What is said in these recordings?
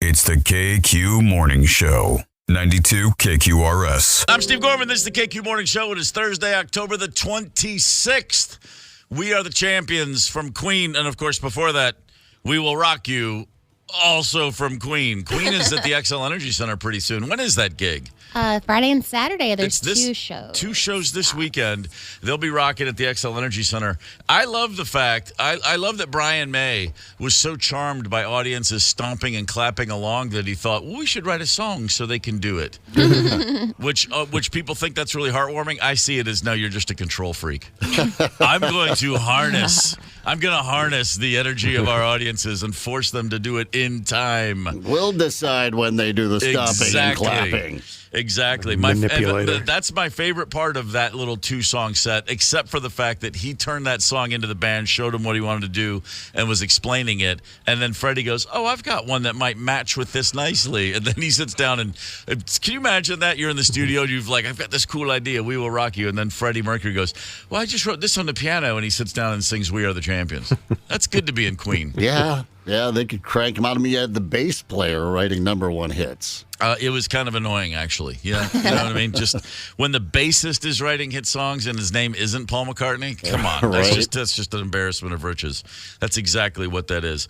It's the KQ Morning Show. 92 KQRS. I'm Steve Gorman. This is the KQ Morning Show. It is Thursday, October the 26th. We are the champions from Queen. And, of course, before that, we will rock you also from Queen. Queen is at the XL Energy Center pretty soon. When is that gig? Friday and Saturday. There's two shows. Two shows this weekend. They'll be rocking at the XL Energy Center. I love the fact, I love that Brian May was so charmed by audiences stomping and clapping along that he thought, well, we should write a song so they can do it. which people think that's really heartwarming. I see it as, no, you're just a control freak. I'm going to harness the energy of our audiences and force them to do it in time. We'll decide when they do the stomping and clapping. Exactly. That's my favorite part of that little two-song set, except for the fact that he turned that song into the band, showed him what he wanted to do, and was explaining it. And then Freddie goes, oh, I've got one that might match with this nicely. And then he sits down and, can you imagine that? You're in the studio, and you've like, I've got this cool idea, We Will Rock You. And then Freddie Mercury goes, well, I just wrote this on the piano. And he sits down and sings We Are the Champions. That's good to be in Queen. Yeah, they could crank him out. I mean, you had the bass player writing number one hits. It was kind of annoying, actually. Yeah, you know what I mean? Just when the bassist is writing hit songs and his name isn't Paul McCartney, come on. Right. That's just an embarrassment of riches. That's exactly what that is.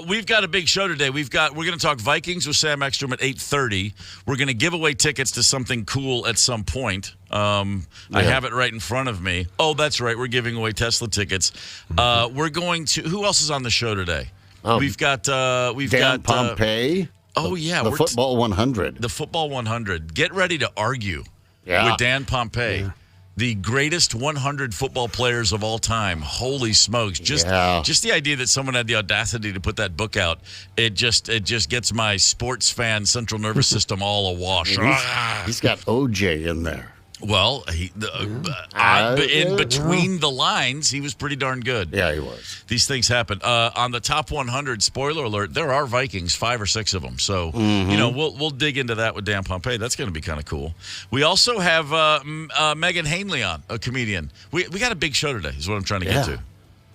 We've got a big show today. We're going to talk Vikings with Sam Ekstrom at 8:30. We're going to give away tickets to something cool at some point. I have it right in front of me. Oh, that's right. We're giving away Tesla tickets. We're going to. Who else is on the show today? We've got Dan Pompei. Oh, yeah. The Football 100. The Football 100. Get ready to argue with Dan Pompei. Yeah. The greatest 100 football players of all time. Holy smokes. Just the idea that someone had the audacity to put that book out, it just gets my sports fan central nervous system all awash. He's got OJ in there. Well, in between the lines, he was pretty darn good. Yeah, he was. These things happen. On the top 100, spoiler alert, there are Vikings, 5 or 6 of them. So, we'll dig into that with Dan Pompei. That's going to be kind of cool. We also have Megan Hanley on, a comedian. We got a big show today, is what I'm trying to get to.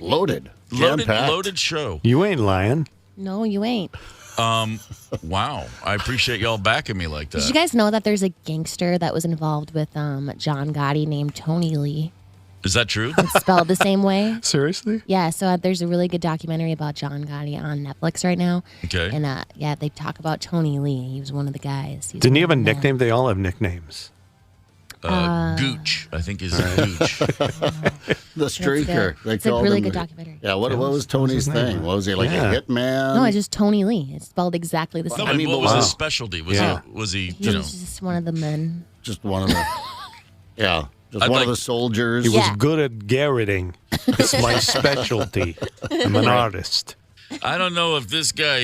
Loaded show. You ain't lying. No, you ain't. Wow. I appreciate y'all backing me like that. Did you guys know that there's a gangster that was involved with John Gotti named Tony Lee? Is that true? It's spelled the same way. Seriously? Yeah, so there's a really good documentary about John Gotti on Netflix right now. Okay. And they talk about Tony Lee. He was one of the guys. Didn't he have a nickname? They all have nicknames. Gooch, I think is Gooch. The streaker. It's a really good documentary. Yeah, what was Tony's thing? What was he, like a hitman? No, it's just Tony Lee. It's spelled exactly the same. No, what was his specialty? Was he He was just one of the men. Just one of the, one of the soldiers. He was good at garroting. It's my specialty. I'm an artist. I don't know if this guy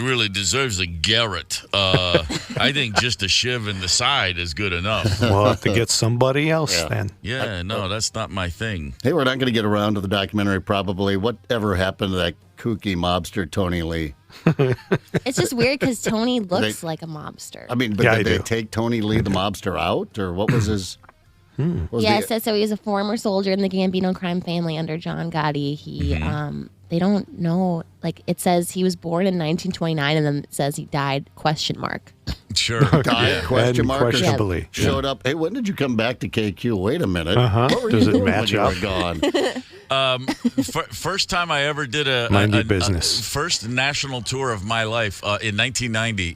really deserves a garret. I think just a shiv in the side is good enough. We'll have to get somebody else then. Yeah, no, that's not my thing. Hey, we're not going to get around to the documentary probably. Whatever happened to that kooky mobster Tony Lee? It's just weird because Tony looks like a mobster. I mean, but did they take Tony Lee, the mobster, out? Or what was his... So he was a former soldier in the Gambino crime family under John Gotti. He... They don't know. Like, it says he was born in 1929, and then it says he died, ? Sure. Died, ? Questionably. Showed up. Hey, when did you come back to KQ? Wait a minute. What were Does you it doing match when up? you Gone. First time I ever did a first national tour of my life in 1990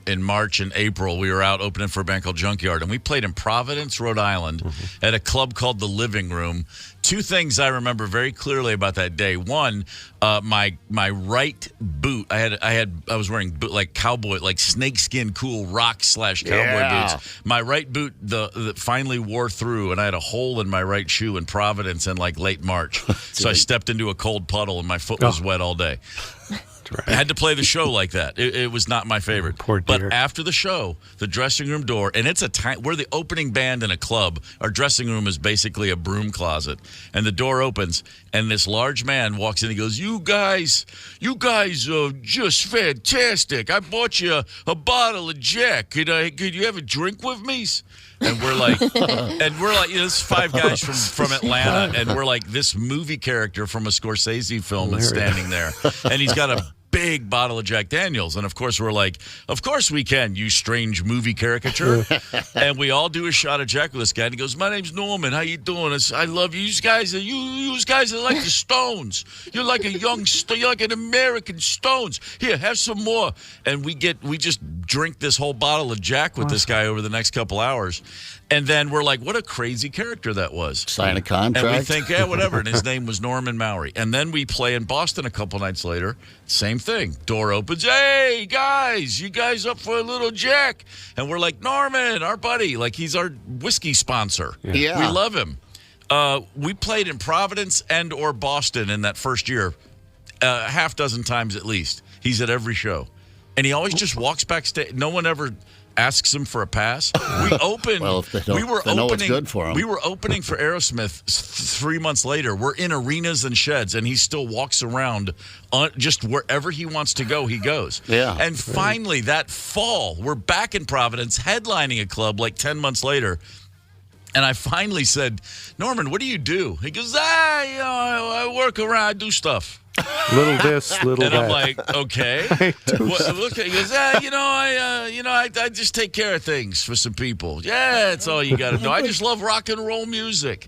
in March and April. We were out opening for a band called Junkyard, and we played in Providence, Rhode Island, at a club called the Living Room. 2 things I remember very clearly about that day. One, my right boot. I was wearing like cowboy, like snakeskin cool rock/cowboy boots. My right boot the finally wore through, and I had a hole in my right shoe in Providence in like late March. So I stepped into a cold puddle, and my foot was wet all day. Right. I had to play the show like that. It was not my favorite. Poor dear. But after the show, the dressing room door, and it's we're the opening band in a club. Our dressing room is basically a broom closet. And the door opens, and this large man walks in. He goes, You guys are just fantastic. I bought you a bottle of Jack. Could you have a drink with me? And we're like, this 5 guys from Atlanta, and we're like this movie character from a Scorsese film is standing there, and he's got a big bottle of Jack Daniels. And, of course, we're like, of course we can, you strange movie caricature. And we all do a shot of Jack with this guy. And he goes, my name's Norman. How you doing? I love you. You guys are like the Stones. You're like a you're like an American Stones. Here, have some more. And we just drink this whole bottle of Jack with this guy over the next couple hours. And then we're like, what a crazy character that was. Sign a contract. And we think, yeah, whatever. And his name was Norman Maury. And then we play in Boston a couple nights later. Same thing. Door opens. Hey, guys, you guys up for a little Jack? And we're like, Norman, our buddy. Like, he's our whiskey sponsor. Yeah. We love him. We played in Providence and or Boston in that first year, half dozen times at least. He's at every show. And he always just walks backstage. No one ever asks him for a pass. We opened. Well, if they know it's good for him. We were opening for Aerosmith 3 months later. We're in arenas and sheds, and he still walks around just wherever he wants to go, he goes. Yeah. And finally, that fall, we're back in Providence, headlining a club like 10 months later. And I finally said, Norman, what do you do? He goes, I work around, I do stuff. Little this, little and that. I'm like, okay. He goes, I just take care of things for some people. Yeah, that's all you got to know. I just love rock and roll music.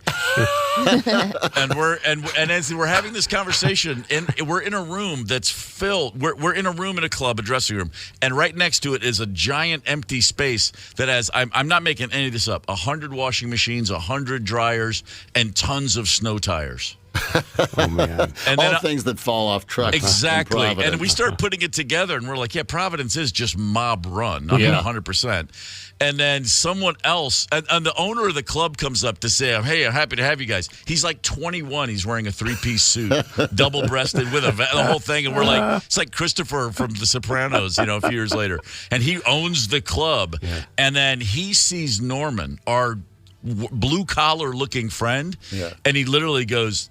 and as we're having this conversation, we're in a room that's filled. We're in a room in a club, a dressing room, and right next to it is a giant empty space that has. I'm not making any of this up. 100 washing machines, 100 dryers, and tons of snow tires. Oh, man. And all things that fall off trucks. Exactly. And we start putting it together, and we're like, yeah, Providence is just mob run. I mean, 100%. And then someone else, and the owner of the club comes up to say, hey, I'm happy to have you guys. He's like 21. He's wearing a 3-piece suit, double-breasted with the whole thing. And we're like, it's like Christopher from The Sopranos, a few years later. And he owns the club. Yeah. And then he sees Norman, our blue-collar looking friend, and he literally goes,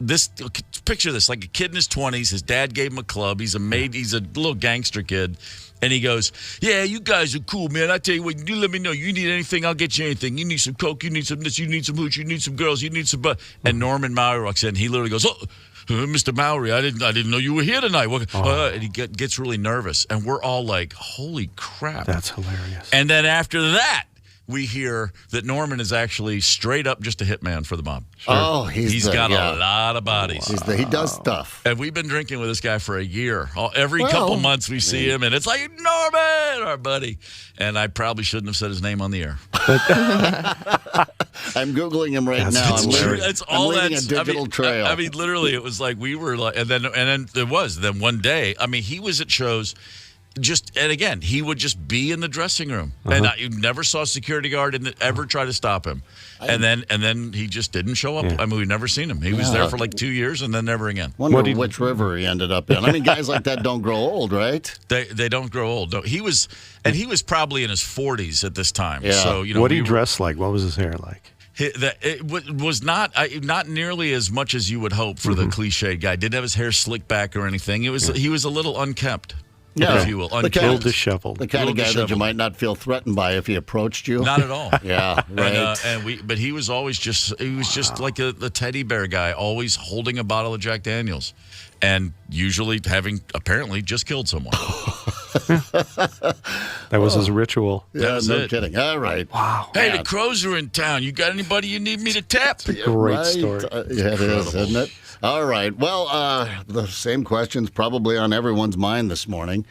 picture this, like a kid in his 20s, his dad gave him a club, he's a little gangster kid, and he goes, yeah, you guys are cool, man, I tell you what, you let me know, you need anything, I'll get you anything, you need some coke, you need some this, you need some hooch, you need some girls, you need some and Norman Maury walks in, he literally goes, Mr. Maury, I didn't know you were here tonight. And he gets really nervous, and we're all like, holy crap. That's hilarious. And then after that, we hear that Norman is actually straight up just a hitman for the mob. Sure. Oh, he's got a lot of bodies. Wow. He does stuff. And we've been drinking with this guy for a year. Every couple months we see him, and it's like, Norman, our buddy. And I probably shouldn't have said his name on the air. I'm Googling him right now. I'm leaving a digital trail. I mean, literally, it was like we were like, and then there was. Then one day, I mean, he was at shows. And again, he would just be in the dressing room, and you never saw a security guard ever try to stop him. And then he just didn't show up. I mean, we've never seen him. He was there for like 2 years, and then never again. Wonder which river he ended up in. I mean, guys like that don't grow old, right? They don't grow old. No, he was probably in his 40s at this time. Yeah. So what did he dress like? What was his hair like? It was not nearly as much as you would hope for the cliched guy. Didn't have his hair slicked back or anything. He was a little unkempt. Yeah, if you will, disheveled. The kind of guy that you might not feel threatened by if he approached you. Not at all. Yeah, right. But he was always just like the teddy bear guy, always holding a bottle of Jack Daniels, and usually having apparently just killed someone. That was his ritual. Yeah, no kidding. All right. Wow. Hey, the Crows are in town. You got anybody you need me to tap? Great story. Yeah, it is, isn't it? All right. Well, the same question's probably on everyone's mind this morning.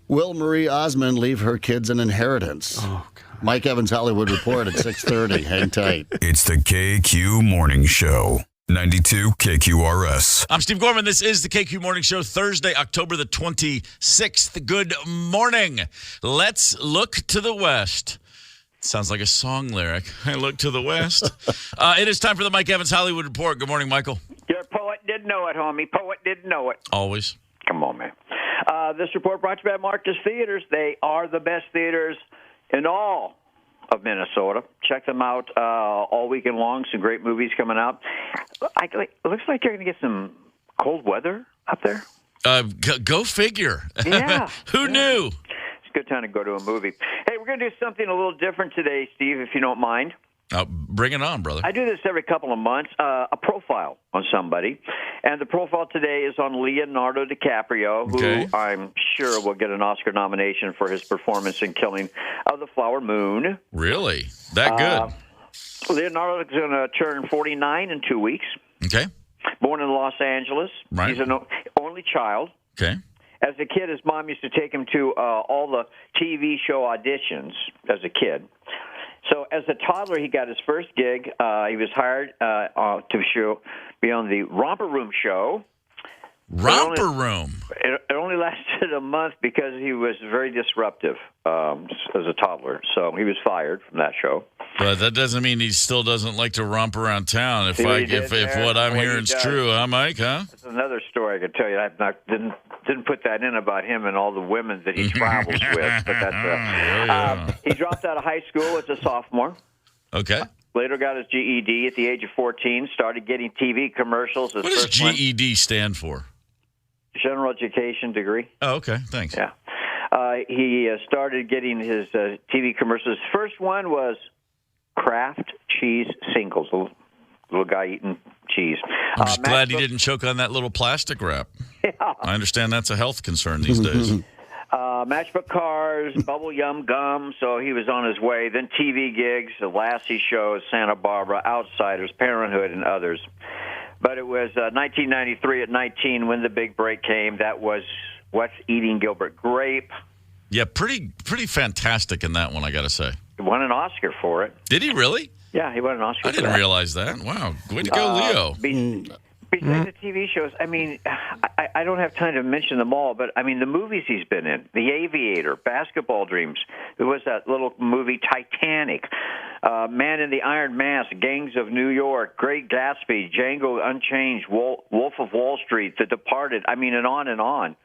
Will Marie Osmond leave her kids an inheritance? Oh, God. Mike Evans' Hollywood Report at 6:30. Hang tight. It's the KQ Morning Show. 92 KQRS. I'm Steve Gorman. This is the KQ Morning Show, Thursday, October the 26th. Good morning. Let's look to the west. Sounds like a song lyric. I look to the west. It is time for the Mike Evans Hollywood Report. Good morning, Michael. Your poet did know it, homie. Poet did know it. Always. Come on, man. This report brought to you by Marcus Theaters. They are the best theaters in all of Minnesota. Check them out all weekend long. Some great movies coming out. It looks like you're going to get some cold weather up there. Go figure. Yeah. Who knew? It's a good time to go to a movie. Hey, we're going to do something a little different today, Steve, if you don't mind. Bring it on, brother. I do this every couple of months, a profile on somebody. And the profile today is on Leonardo DiCaprio, who I'm sure will get an Oscar nomination for his performance in Killing of the Flower Moon. Really? That good? Leonardo is going to turn 49 in 2 weeks. Okay. Born in Los Angeles. Right. He's an only child. Okay. As a kid, his mom used to take him to all the TV show auditions as a kid. So as a toddler, he got his first gig. He was hired to be on the Romper Room show. Romper Room? It only lasted a month because he was very disruptive as a toddler. So he was fired from that show. But that doesn't mean he still doesn't like to romp around town. If what I'm hearing is true, huh, Mike? Huh? That's another story I could tell you. I didn't put that in about him and all the women that he travels with. But that's he dropped out of high school as a sophomore. Okay. Later got his GED at the age of 14. Started getting TV commercials. What does GED stand for? General Education Degree. Oh, okay. Thanks. Yeah. He started getting his TV commercials. His first one was Kraft cheese singles. Little guy eating cheese. I'm just glad he didn't choke on that little plastic wrap. Yeah. I understand that's a health concern these days. Matchbook cars, bubble gum, so he was on his way. Then TV gigs, the Lassie shows, Santa Barbara, Outsiders, Parenthood, and others. But it was 1993 at 19 when the big break came. That was What's Eating Gilbert Grape. Yeah, pretty fantastic in that one, I got to say. He won an Oscar for it. Did he really? Yeah, he won an Oscar. I didn't realize that. Wow, way to go, Leo. Besides the TV shows, I mean, I don't have time to mention them all, but, I mean, the movies he's been in, The Aviator, Basketball Dreams, there was that little movie Titanic, Man in the Iron Mask, Gangs of New York, Great Gatsby, Django Unchained, Wolf of Wall Street, The Departed, I mean, and on and on.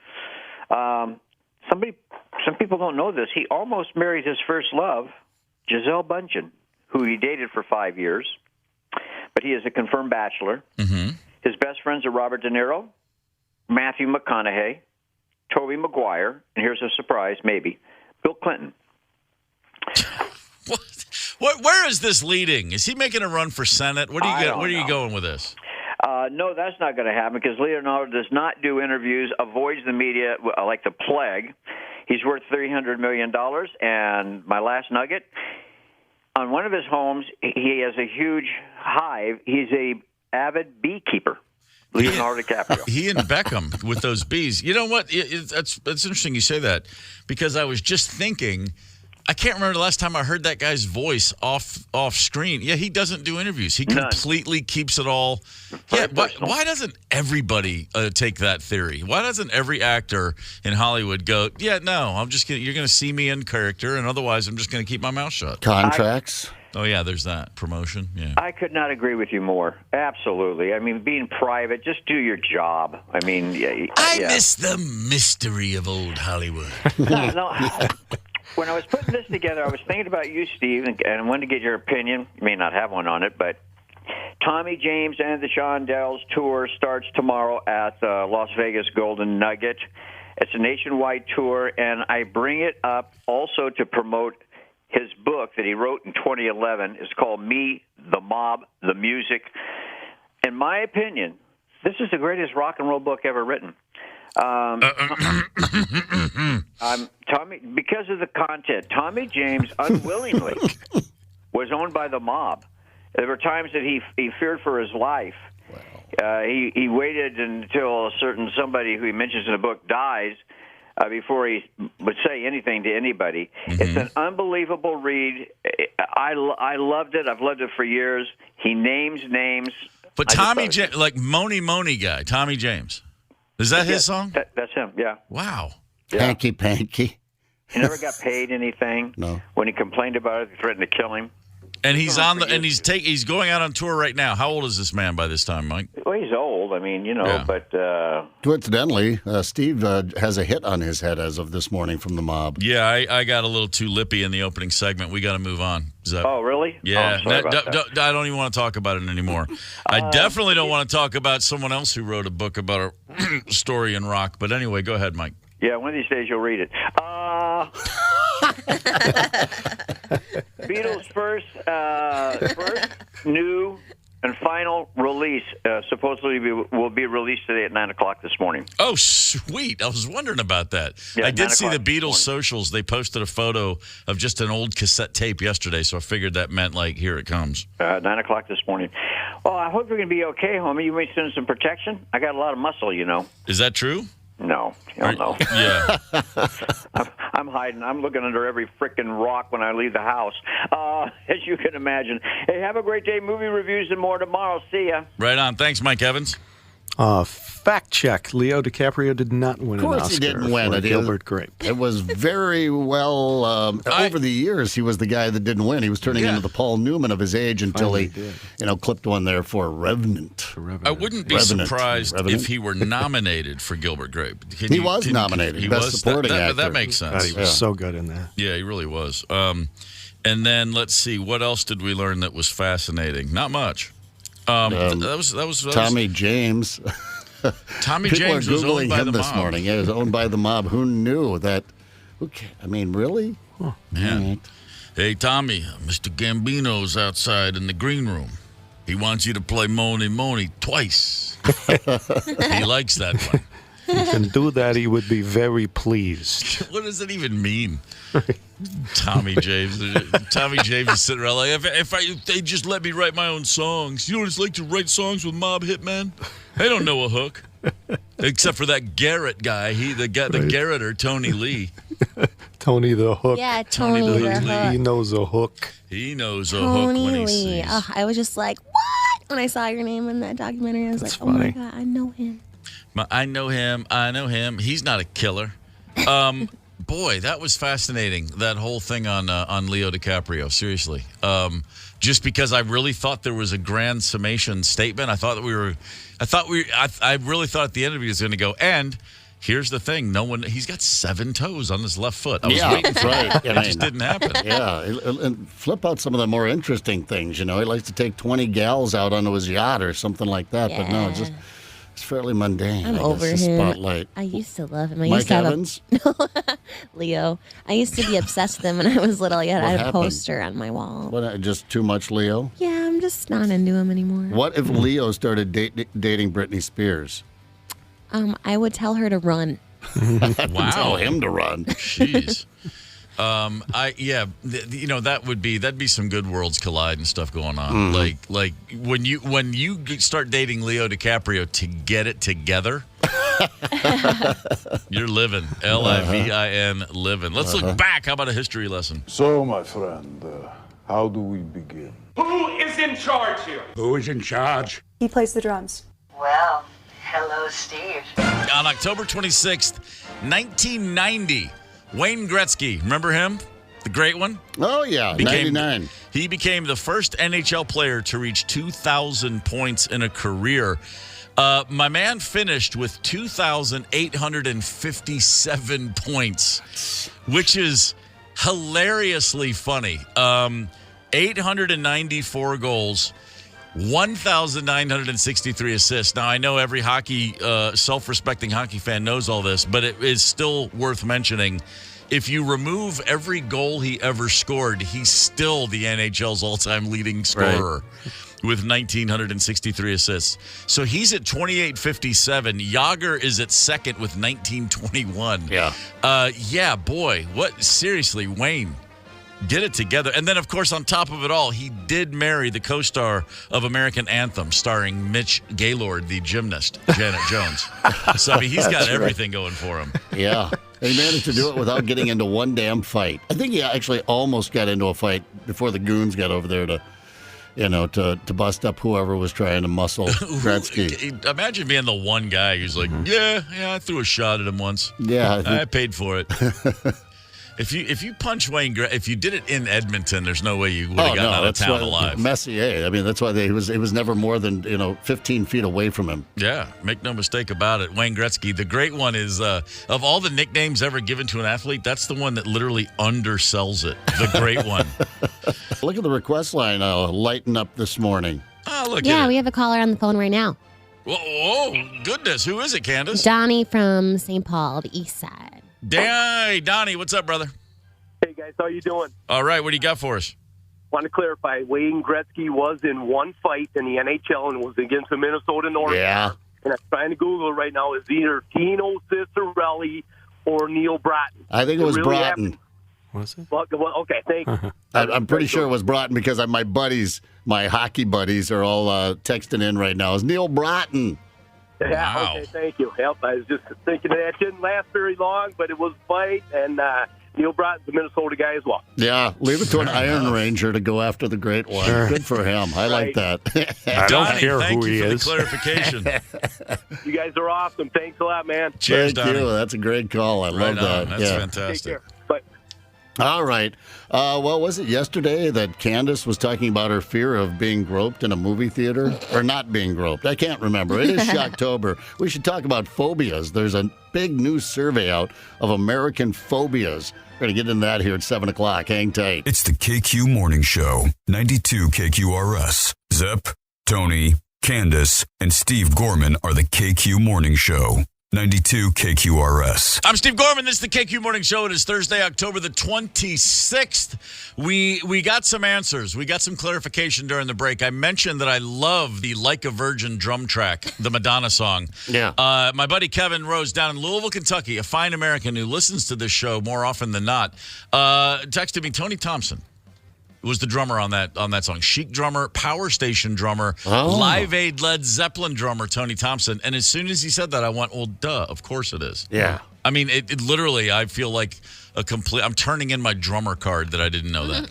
Some people don't know this. He almost married his first love, Gisele Bündchen, who he dated for 5 years, but he is a confirmed bachelor. Mm-hmm. His best friends are Robert De Niro, Matthew McConaughey, Tobey Maguire, and here's a surprise, maybe, Bill Clinton. Where is this leading? Is he making a run for Senate? Where are you going with this? No, that's not going to happen because Leonardo does not do interviews, avoids the media like the plague. He's worth $300 million. And my last nugget, on one of his homes, he has a huge hive. He's a avid beekeeper, Leonardo DiCaprio. He and Beckham with those bees. You know what? That's interesting you say that because I was just thinking, I can't remember the last time I heard that guy's voice off screen. Yeah, he doesn't do interviews. He completely keeps it all. Yeah, why doesn't everybody take that theory? Why doesn't every actor in Hollywood go, yeah, no, you're going to see me in character, and otherwise I'm just going to keep my mouth shut. Contracts. Oh, yeah, there's that. Promotion, yeah. I could not agree with you more. Absolutely. I mean, being private, just do your job. I mean, I miss the mystery of old Hollywood. No. When I was putting this together, I was thinking about you, Steve, and I wanted to get your opinion. You may not have one on it, but Tommy James and the Shondells tour starts tomorrow at Las Vegas Golden Nugget. It's a nationwide tour, and I bring it up also to promote his book that he wrote in 2011. It's called Me, the Mob, the Music. In my opinion, this is the greatest rock and roll book ever written. Tommy, because of the content, Tommy James unwillingly was owned by the mob. There were times that he feared for his life. Wow. He waited until somebody who he mentions in the book dies before he would say anything to anybody. Mm-hmm. It's an unbelievable read. I loved it. I've loved it for years. He names names. But Tommy James, like Moni guy, Tommy James. Is that his song? That's him, yeah. Wow. Yeah. Hanky Panky. He never got paid anything. No. When he complained about it, they threatened to kill him. And he's he's going out on tour right now. How old is this man by this time, Mike? Well, he's old. I mean, but coincidentally, Steve has a hit on his head as of this morning from the mob. Yeah, I got a little too lippy in the opening segment. We got to move on. Oh, really? Yeah. Oh, I don't even want to talk about it anymore. I definitely don't want to talk about someone else who wrote a book about a story in rock. But anyway, go ahead, Mike. Yeah, one of these days you'll read it. Beatles' first new and final release supposedly will be released today at 9 o'clock this morning. Oh, sweet. I was wondering about that. Yeah, I did see the 9 o'clock Beatles socials. They posted a photo of just an old cassette tape yesterday, so I figured that meant, like, here it comes. 9 o'clock this morning. Well, I hope you're going to be okay, homie. You may send some protection. I got a lot of muscle, you know. Is that true? No. Hell no. Yeah. I'm hiding. I'm looking under every frickin' rock when I leave the house, as you can imagine. Hey, have a great day. Movie reviews and more tomorrow. See ya. Right on. Thanks, Mike Evans. Fact check. Leo DiCaprio did not win an Oscar. Of course he didn't win it. Gilbert Grape. It was very well, over the years, he was the guy that didn't win. He was turning into the Paul Newman of his age until he clipped one there for Revenant. I wouldn't be surprised if he were nominated for Gilbert Grape. He was nominated. Best Supporting Actor. That makes sense. God, he was so good in that. Yeah, he really was. And then let's see, what else did we learn that was fascinating? Not much. That was Tommy James. Tommy People James are was Googling owned by him the this mob. morning. Yeah, he was owned by the mob. Who knew that? Okay, I mean, really? Huh. Yeah. Right. Hey, Tommy, Mr. Gambino's outside in the green room. He wants you to play Money Money twice. He likes that one. If you can do that, he would be very pleased. What does it even mean? Tommy James. Tommy James is sitting around like, if they just let me write my own songs. You know what it's like to write songs with mob hitmen? They don't know a hook. Except for that Garrett guy. The Garretter, Tony Lee. Tony the Hook. Yeah, Tony the Hook. He knows a hook. He knows a hook when he sees. Oh, I was just like, what? When I saw your name in that documentary, I was That's like, oh my funny. God, I know him. I know him. He's not a killer. Boy, that was fascinating. That whole thing on Leo DiCaprio. Seriously, just because I really thought there was a grand summation statement. I really thought at the end of it he was going to go. And here's the thing: he's got 7 toes on his left foot. I was waiting for it. It just didn't happen. Yeah, and flip out some of the more interesting things. You know, he likes to take 20 gals out onto his yacht or something like that. Yeah. But no, it's fairly mundane. I'm over the him. Spotlight. I used to love him. I Mike used to have Evans? Leo. I used to be obsessed with him when I was little. I had a happened? poster on my wall. What? Just too much Leo? Yeah, I'm just not into him anymore. What if Leo started dating Britney Spears? I would tell her to run. Wow. Tell him to run. Jeez. That'd be some good worlds collide and stuff going on. Like when you start dating Leo DiCaprio to get it together, you're living. Livin, living. Let's look back. How about a history lesson? So, my friend, how do we begin? Who is in charge here? Who is in charge? He plays the drums. Well, hello, Steve. On October 26th, 1990, Wayne Gretzky, remember him? The great one? Oh, yeah, 99. He became the first NHL player to reach 2,000 points in a career. My man finished with 2,857 points, which is hilariously funny. 894 goals, 1,963 assists. Now, I know every self-respecting hockey fan knows all this, but it is still worth mentioning. If you remove every goal he ever scored, he's still the NHL's all-time leading scorer with 1,963 assists. So he's at 2,857. Yager is at second with 1,921. Yeah. Boy. Seriously, Wayne. Get it together. And then, of course, on top of it all, he did marry the co-star of American Anthem, starring Mitch Gaylord, the gymnast, Janet Jones. So, I mean, he's got everything going for him. Yeah. He managed to do it without getting into one damn fight. I think he actually almost got into a fight before the goons got over there to bust up whoever was trying to muscle Gretzky. Imagine being the one guy who's like, yeah, I threw a shot at him once. Yeah. I paid for it. If you punch Wayne, if you did it in Edmonton, there's no way you would have gotten out of town alive. Messier. I mean, that's why it was never more than 15 feet away from him. Yeah, make no mistake about it. Wayne Gretzky. The great one is of all the nicknames ever given to an athlete, that's the one that literally undersells it. The great one. Look at the request line lighting up this morning. Oh, look. Yeah, we have a caller on the phone right now. Oh goodness, who is it, Candace? Donnie from St. Paul, the East Side. Hey, Donnie, what's up, brother? Hey, guys, how you doing? All right, what do you got for us? want to clarify, Wayne Gretzky was in one fight in the NHL and was against the Minnesota North. Yeah. And I'm trying to Google it right now. It's either Tino Ciccarelli or Neil Bratton. I think it was Bratton. Was it? Well, okay, thank you. I'm pretty sure it was Bratton because my hockey buddies are all texting in right now. It's Neil Bratton. Yeah, Wow. Okay, thank you. Yep, I was just thinking that didn't last very long, but it was a fight, and Neil Bratton's a Minnesota guy as well. Yeah, leave it to an Iron Ranger to go after the Great One. Sure. Good for him. I like that. I don't Donnie, care thank who you he for is. the clarification. You guys are awesome. Thanks a lot, man. Cheers, Thank Donnie. you. That's a great call. I love Right on. that. That's yeah. Take fantastic. care. Bye. All right. Well, was it yesterday that Candace was talking about her fear of being groped in a movie theater? Or not being groped? I can't remember. It is Shocktober. We should talk about phobias. There's a big new survey out of American phobias. We're going to get into that here at 7 o'clock. Hang tight. It's the KQ Morning Show, 92 KQRS. Zep, Tony, Candace, and Steve Gorman are the KQ Morning Show, 92 KQRS. I'm Steve Gorman. This is the KQ Morning Show. It is Thursday, October the 26th. We got some answers. We got some clarification during the break. I mentioned that I love the Like a Virgin drum track, the Madonna song. Yeah. My buddy Kevin Rose down in Louisville, Kentucky, a fine American who listens to this show more often than not, texted me, Tony Thompson was the drummer on that song. Chic drummer, Power Station drummer, Live Aid Led Zeppelin drummer, Tony Thompson. And as soon as he said that, I went, well, duh, of course it is. Yeah. I mean, it literally, I feel like I'm turning in my drummer card that I didn't know that.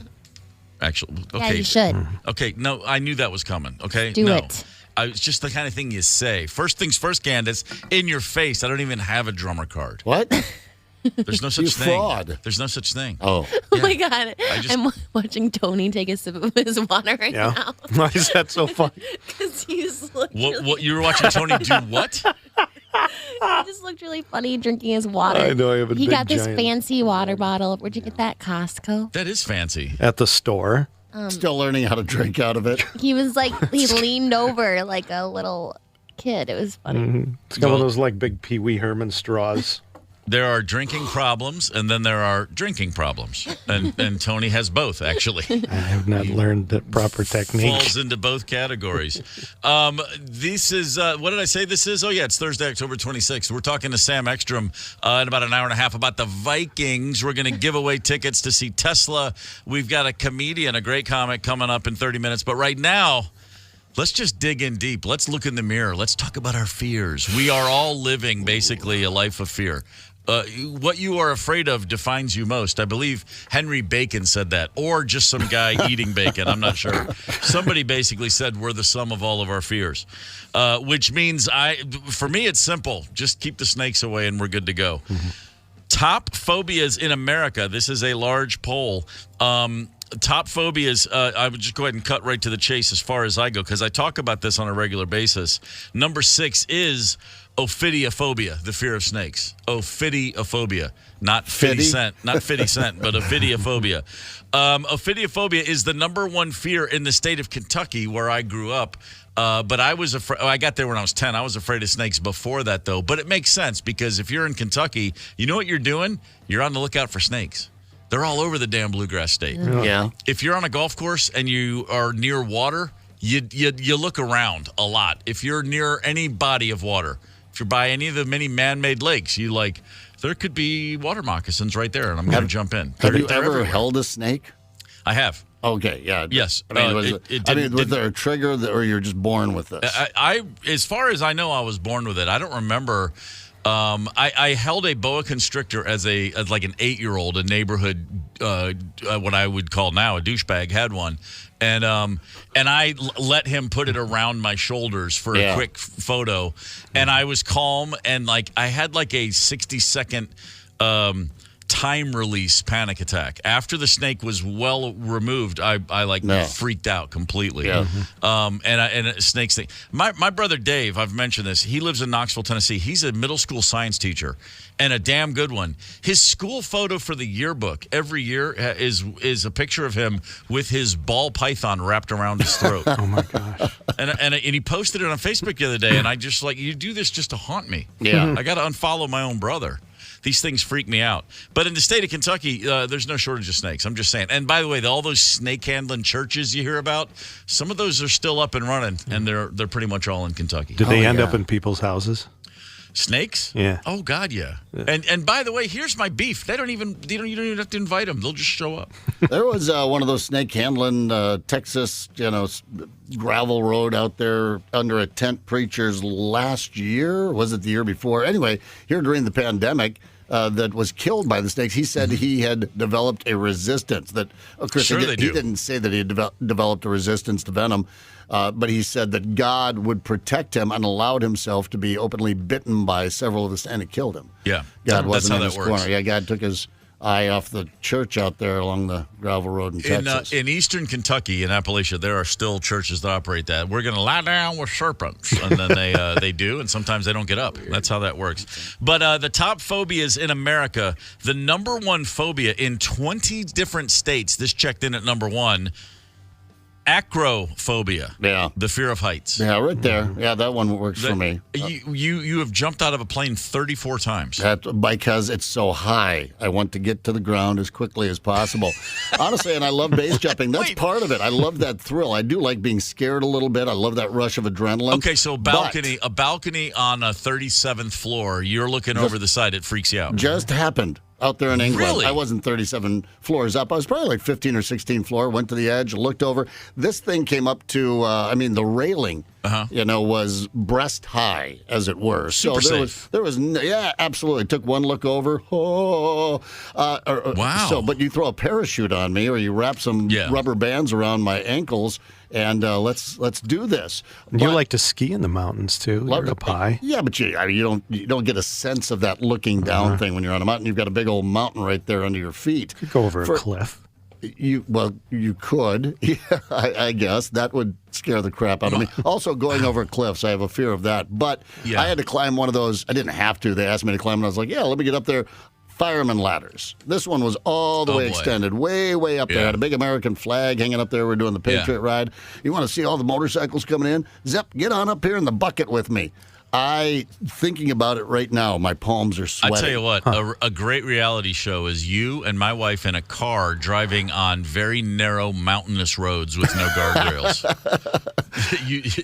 Actually, okay. Yeah, you should. Okay, no, I knew that was coming, okay? Do no. it. It's just the kind of thing you say. First things first, Candace, in your face, I don't even have a drummer card. What? There's no such You thing. fraud. There's no such thing. Oh. Oh my God. just- I'm watching Tony take a sip of his water right Yeah. now. Why is that so funny? Because he's looked What you were watching Tony do what? he just looked really funny drinking his water. I know, I have a He big got this giant- fancy water bottle. Where'd you get that? Costco? That is fancy. At the store. Still learning how to drink out of it. He was like, he leaned over like a little kid. It was funny. It's got one Well- of those like big Pee Wee Herman straws. There are drinking problems, and then there are drinking problems. And Tony has both, actually. I have not learned the proper technique. Falls into both categories. This is, what did I say this is? Oh, yeah, it's Thursday, October 26th. We're talking to Sam Ekstrom in about an hour and a half about the Vikings. We're going to give away tickets to see Tesla. We've got a comedian, a great comic coming up in 30 minutes. But right now, let's just dig in deep. Let's look in the mirror. Let's talk about our fears. We are all living, basically, a life of fear. What you are afraid of defines you most. I believe Henry Bacon said that, or just some guy eating bacon. I'm not sure. Somebody basically said we're the sum of all of our fears, which means for me, it's simple. Just keep the snakes away and we're good to go. Mm-hmm. Top phobias in America. This is a large poll. Top phobias, I would just go ahead and cut right to the chase as far as I go, because I talk about this on a regular basis. Number 6 is ophidiophobia, the fear of snakes. Ophidiophobia, not 50 Cent, not 50 Cent, but ophidiophobia. Ophidiophobia is the number one fear in the state of Kentucky, where I grew up. But I was afraid. I got there when I was 10. I was afraid of snakes before that, though. But it makes sense, because if you're in Kentucky, you know what you're doing? You're on the lookout for snakes. They're all over the damn bluegrass state. Yeah. If you're on a golf course and you are near water, you look around a lot. If you're near any body of water, if you're by any of the many man-made lakes, there could be water moccasins right there, and I'm going to jump in. Have you They're ever everywhere. held a snake? I have. Okay, yeah. Yes. I mean, was there a trigger or you're just born with this? I as far as I know, I was born with it. I don't remember. I held a boa constrictor as like an 8-year-old. A neighborhood, what I would call now a douchebag, had one, and I let him put it around my shoulders for a quick photo, and I was calm, and like I had like a 60-second time release panic attack. After the snake was well removed, I freaked out completely. Yeah. And snakes thing. My brother Dave, I've mentioned this. He lives in Knoxville, Tennessee. He's a middle school science teacher, and a damn good one. His school photo for the yearbook every year is a picture of him with his ball python wrapped around his throat. Oh my gosh! And he posted it on Facebook the other day, and I just like, you do this just to haunt me. Yeah. I got to unfollow my own brother. These things freak me out. But in the state of Kentucky, there's no shortage of snakes. I'm just saying. And by the way, all those snake handling churches you hear about, some of those are still up and running, and they're pretty much all in Kentucky. Did they end up in people's houses? Snakes? Yeah. Oh God, yeah. And by the way, here's my beef. You don't even have to invite them. They'll just show up. There was one of those snake handling Texas, gravel road out there under a tent preachers last year. Was it the year before? Anyway, here during the pandemic. That was killed by the snakes. He said he had developed a resistance. That, of course, Sure he didn't say that he had developed a resistance to venom, but he said that God would protect him and allowed himself to be openly bitten by several of the snakes, and it killed him. Yeah, God that's wasn't how in that his works. corner. Yeah, God took his eye off the church out there along the gravel road in Texas. In eastern Kentucky, in Appalachia, there are still churches that operate that. We're going to lie down with serpents, and then they do, and sometimes they don't get up. That's how that works. But the top phobias in America, the number one phobia in 20 different states, this checked in at number one, acrophobia. Yeah. The fear of heights. Yeah, right there. Yeah, that one works for me. You have jumped out of a plane 34 times. Because it's so high. I want to get to the ground as quickly as possible. Honestly, and I love base jumping. That's part of it. I love that thrill. I do like being scared a little bit. I love that rush of adrenaline. Okay, so a balcony on a 37th floor, you're looking over the side, it freaks you out. Just happened. Out there in England. Really? I wasn't 37 floors up. I was probably like 15 or 16 floor. Went to the edge, looked over. This thing came up to, the railing, was breast high, as it were. Super safe. Yeah, absolutely. Took one look over. Wow. But you throw a parachute on me, or you wrap some rubber bands around my ankles, and let's do this. You like to ski in the mountains too. You're up high. Yeah, but you don't get a sense of that looking down thing when you're on a mountain. You've got a big old mountain right there under your feet. You could go over a cliff. You could. Yeah, I guess that would scare the crap out of me. Also, going over cliffs, I have a fear of that. But I had to climb one of those. I didn't have to. They asked me to climb, and I was like, "Yeah, let me get up there." Fireman ladders. This one was all the way extended, way up there. Had a big American flag hanging up there. We're doing the Patriot ride. You want to see all the motorcycles coming in? Zep, get on up here in the bucket with me. Thinking about it right now, my palms are sweating. I tell you what, a great reality show is you and my wife in a car driving on very narrow mountainous roads with no guardrails.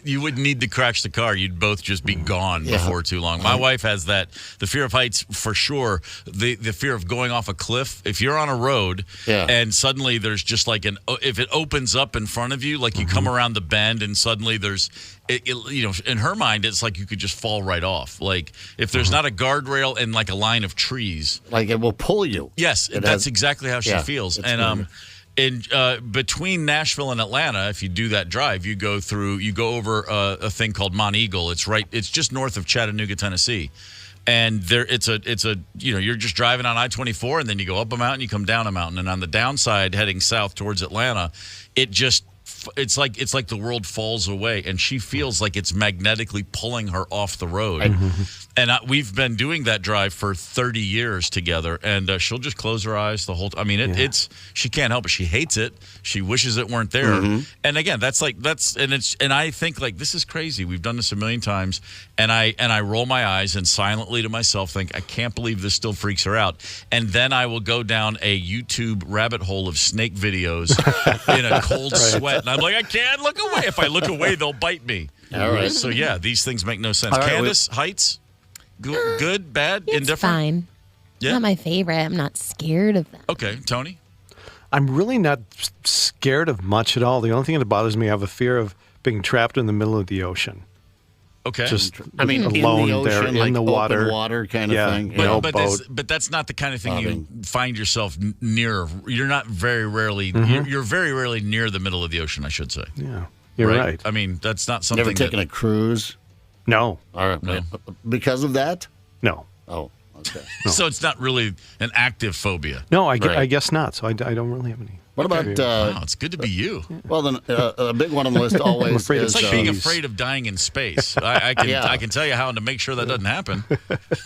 You wouldn't need to crash the car. You'd both just be gone before too long. My wife has that. The fear of heights, for sure. The fear of going off a cliff. If you're on a road and suddenly there's just like if it opens up in front of you, like you come around the bend and suddenly there's, in her mind, it's like you could just fall right off. Like if there's not a guardrail and like a line of trees, like it will pull you. Yes, that's exactly how she feels. And between Nashville and Atlanta, if you do that drive, you go over a thing called Mont Eagle. It's just north of Chattanooga, Tennessee. And you're just driving on I-24, and then you go up a mountain, you come down a mountain, and on the downside, heading south towards Atlanta, it's like the world falls away, and she feels like it's magnetically pulling her off the road. And we've been doing that drive for 30 years together, and she'll just close her eyes the whole time. I mean, she can't help it. She hates it. She wishes it weren't there. And again, and I think like, this is crazy. We've done this a million times, and I roll my eyes and silently to myself think, I can't believe this still freaks her out. And then I will go down a YouTube rabbit hole of snake videos in a cold sweat. And I'm like, I can't look away. If I look away, they'll bite me. All right. So, these things make no sense. All right, Candace, heights? Good, bad, it's indifferent? Fine. Yeah. Not my favorite. I'm not scared of them. Okay. Tony? I'm really not scared of much at all. The only thing that bothers me, I have a fear of being trapped in the middle of the ocean. Okay. Just alone in the ocean, there, in the water. Open water kind of thing. But that's not the kind of thing you find yourself near. You're not very rarely, you're very rarely near the middle of the ocean, I should say. Yeah, you're right. I mean, that's not something. Never taken a cruise? No. All right. No. Because of that? No. Oh, okay. No. So it's not really an active phobia. No, I guess not. So I don't really have any. What about? Wow, it's good to be you. Well, then a big one on the list always is. It's like being afraid of dying in space. I can tell you how to make sure that doesn't happen.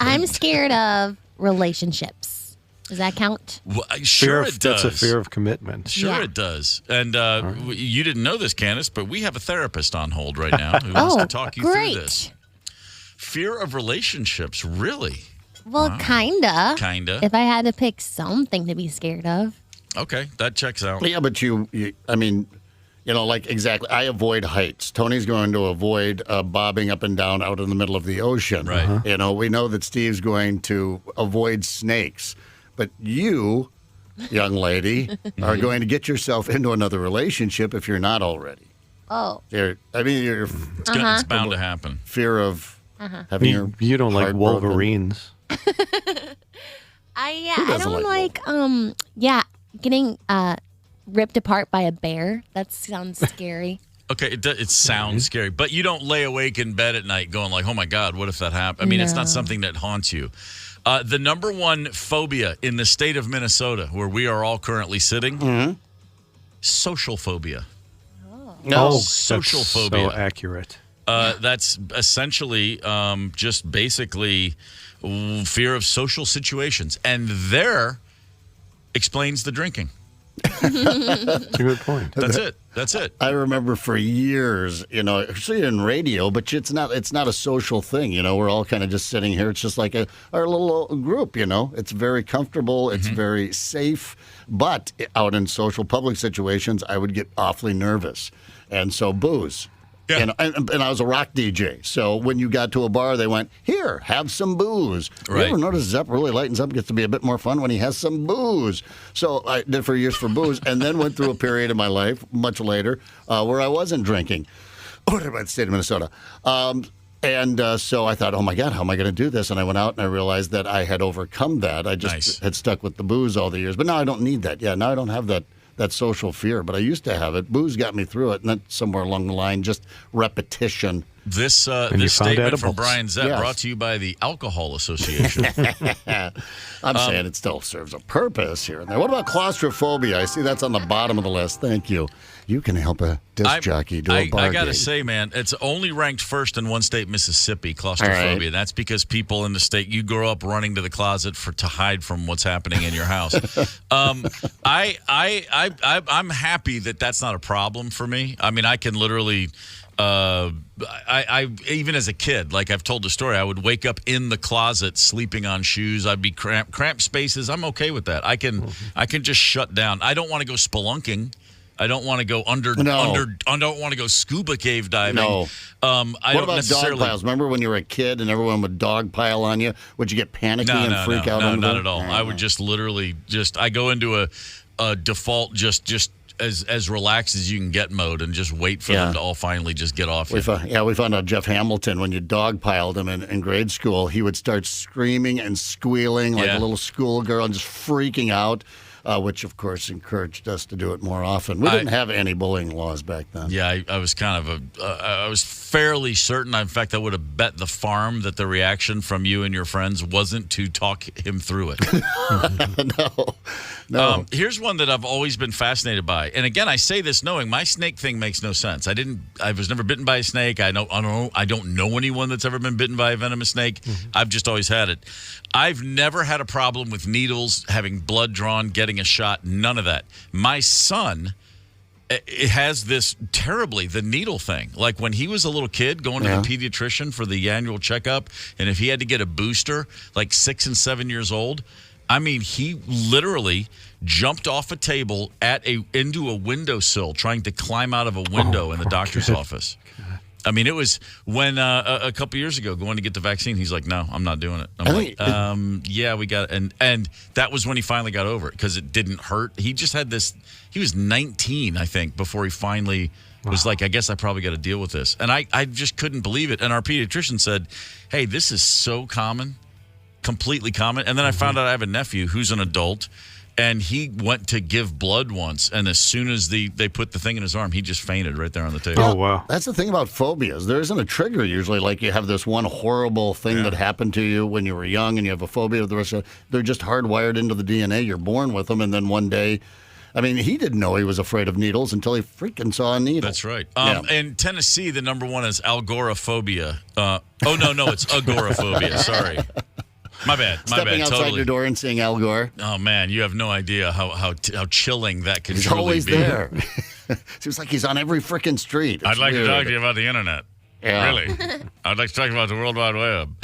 I'm scared of relationships. Does that count? Well, sure, it does. That's a fear of commitment. Sure, it does. And you didn't know this, Candace, but we have a therapist on hold right now who wants to talk you through this. Fear of relationships, really? Well, kinda. Kinda. If I had to pick something to be scared of. Okay, that checks out. Yeah, but I mean, like exactly. I avoid heights. Tony's going to avoid bobbing up and down out in the middle of the ocean. Right. We know that Steve's going to avoid snakes. But you, young lady, are going to get yourself into another relationship if you're not already. Oh. It's bound to happen. Fear of having your You don't like heart Wolverines. I don't like getting ripped apart by a bear. That sounds scary. Okay, it sounds scary, but you don't lay awake in bed at night going like, oh my God, what if that happened? I mean, It's not something that haunts you. The number one phobia in the state of Minnesota, where we are all currently sitting, social phobia. Oh, social that's phobia. So accurate. That's essentially just basically fear of social situations. And there explains the drinking. That's a good point. That's it. I remember for years, especially in radio, but it's not a social thing. We're all kind of just sitting here. It's just like our little group. It's very comfortable. It's very safe. But out in social public situations, I would get awfully nervous, and so booze. Yeah. And I was a rock DJ. So when you got to a bar, they went, here, have some booze. Right. You ever notice Zepp really lightens up, gets to be a bit more fun when he has some booze. So I did for years for booze, and then went through a period of my life, much later, where I wasn't drinking. About the state of Minnesota. So I thought, oh, my God, how am I going to do this? And I went out and I realized that I had overcome that. I just had stuck with the booze all the years. But now I don't need that. Yeah, now I don't have that social fear, but I used to have it. Booze got me through it, and then somewhere along the line, just repetition. This statement from Brian Zepp brought to you by the Alcohol Association. I'm saying it still serves a purpose here and there. What about claustrophobia? I see that's on the bottom of the list. Thank you. You can help a disc jockey do a bar I got to gig. say, man, it's only ranked first in one state, Mississippi, claustrophobia. Right. That's because people in the state, you grow up running to the closet to hide from what's happening in your house. I'm happy that that's not a problem for me. I mean, I can literally... I even as a kid, like I've told the story, I would wake up in the closet sleeping on shoes. I'd be cramped spaces. I'm okay with that. I can just shut down. I don't want to go spelunking. I don't want to go I don't want to go scuba cave diving. No. What about dog piles? Remember when you were a kid and everyone would dog pile on you? Would you get panicky and freak out? No, not at all. I would just literally I go into a default just as relaxed as you can get mode and just wait for them to all finally just get off. We found out Jeff Hamilton, when you dogpiled him in grade school, he would start screaming and squealing like a little schoolgirl and just freaking out. Which, of course, encouraged us to do it more often. We didn't have any bullying laws back then. Yeah, I was kind of I was fairly certain. In fact, I would have bet the farm that the reaction from you and your friends wasn't to talk him through it. No. Here's one that I've always been fascinated by. And again, I say this knowing my snake thing makes no sense. I was never bitten by a snake. I don't know anyone that's ever been bitten by a venomous snake. Mm-hmm. I've just always had it. I've never had a problem with needles, having blood drawn, getting a shot, none of that. My son, it has this the needle thing. Like when he was a little kid going to the pediatrician for the annual checkup, and if he had to get a booster, like 6 and 7 years old, I mean, he literally jumped off a table into a windowsill trying to climb out of a window in the doctor's office. I mean, it was when a couple years ago going to get the vaccine, he's like, no, I'm not doing it. I'm like, yeah, we got it. And that was when he finally got over it because it didn't hurt. He just had this, he was 19, I think, before he finally was like, I guess I probably got to deal with this. And I just couldn't believe it. And our pediatrician said, hey, this is so common, completely common. And then I found out I have a nephew who's an adult. And he went to give blood once, and as soon as they put the thing in his arm, he just fainted right there on the table. Oh, wow. That's the thing about phobias. There isn't a trigger usually. Like you have this one horrible thing that happened to you when you were young, and you have a phobia of the rest of it. They're just hardwired into the DNA. You're born with them, and then one day... I mean, he didn't know he was afraid of needles until he freaking saw a needle. That's right. In Tennessee, the number one is agoraphobia. It's agoraphobia. Sorry. My bad. Stepping outside your door and seeing Al Gore. Oh, man, you have no idea how chilling that can truly be. He's always there. Seems like he's on every freaking street. I'd like to talk to you about the internet. Yeah. Really? I'd like to talk about the World Wide Web.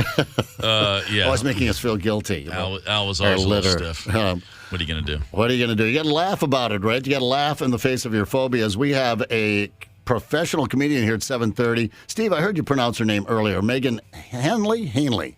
Yeah. Always making us feel guilty. Al was always a little stiff. What are you going to do? What are you going to do? You got to laugh about it, right? You got to laugh in the face of your phobias. We have a professional comedian here at 7:30. Steve, I heard you pronounce her name earlier. Megan Hanley.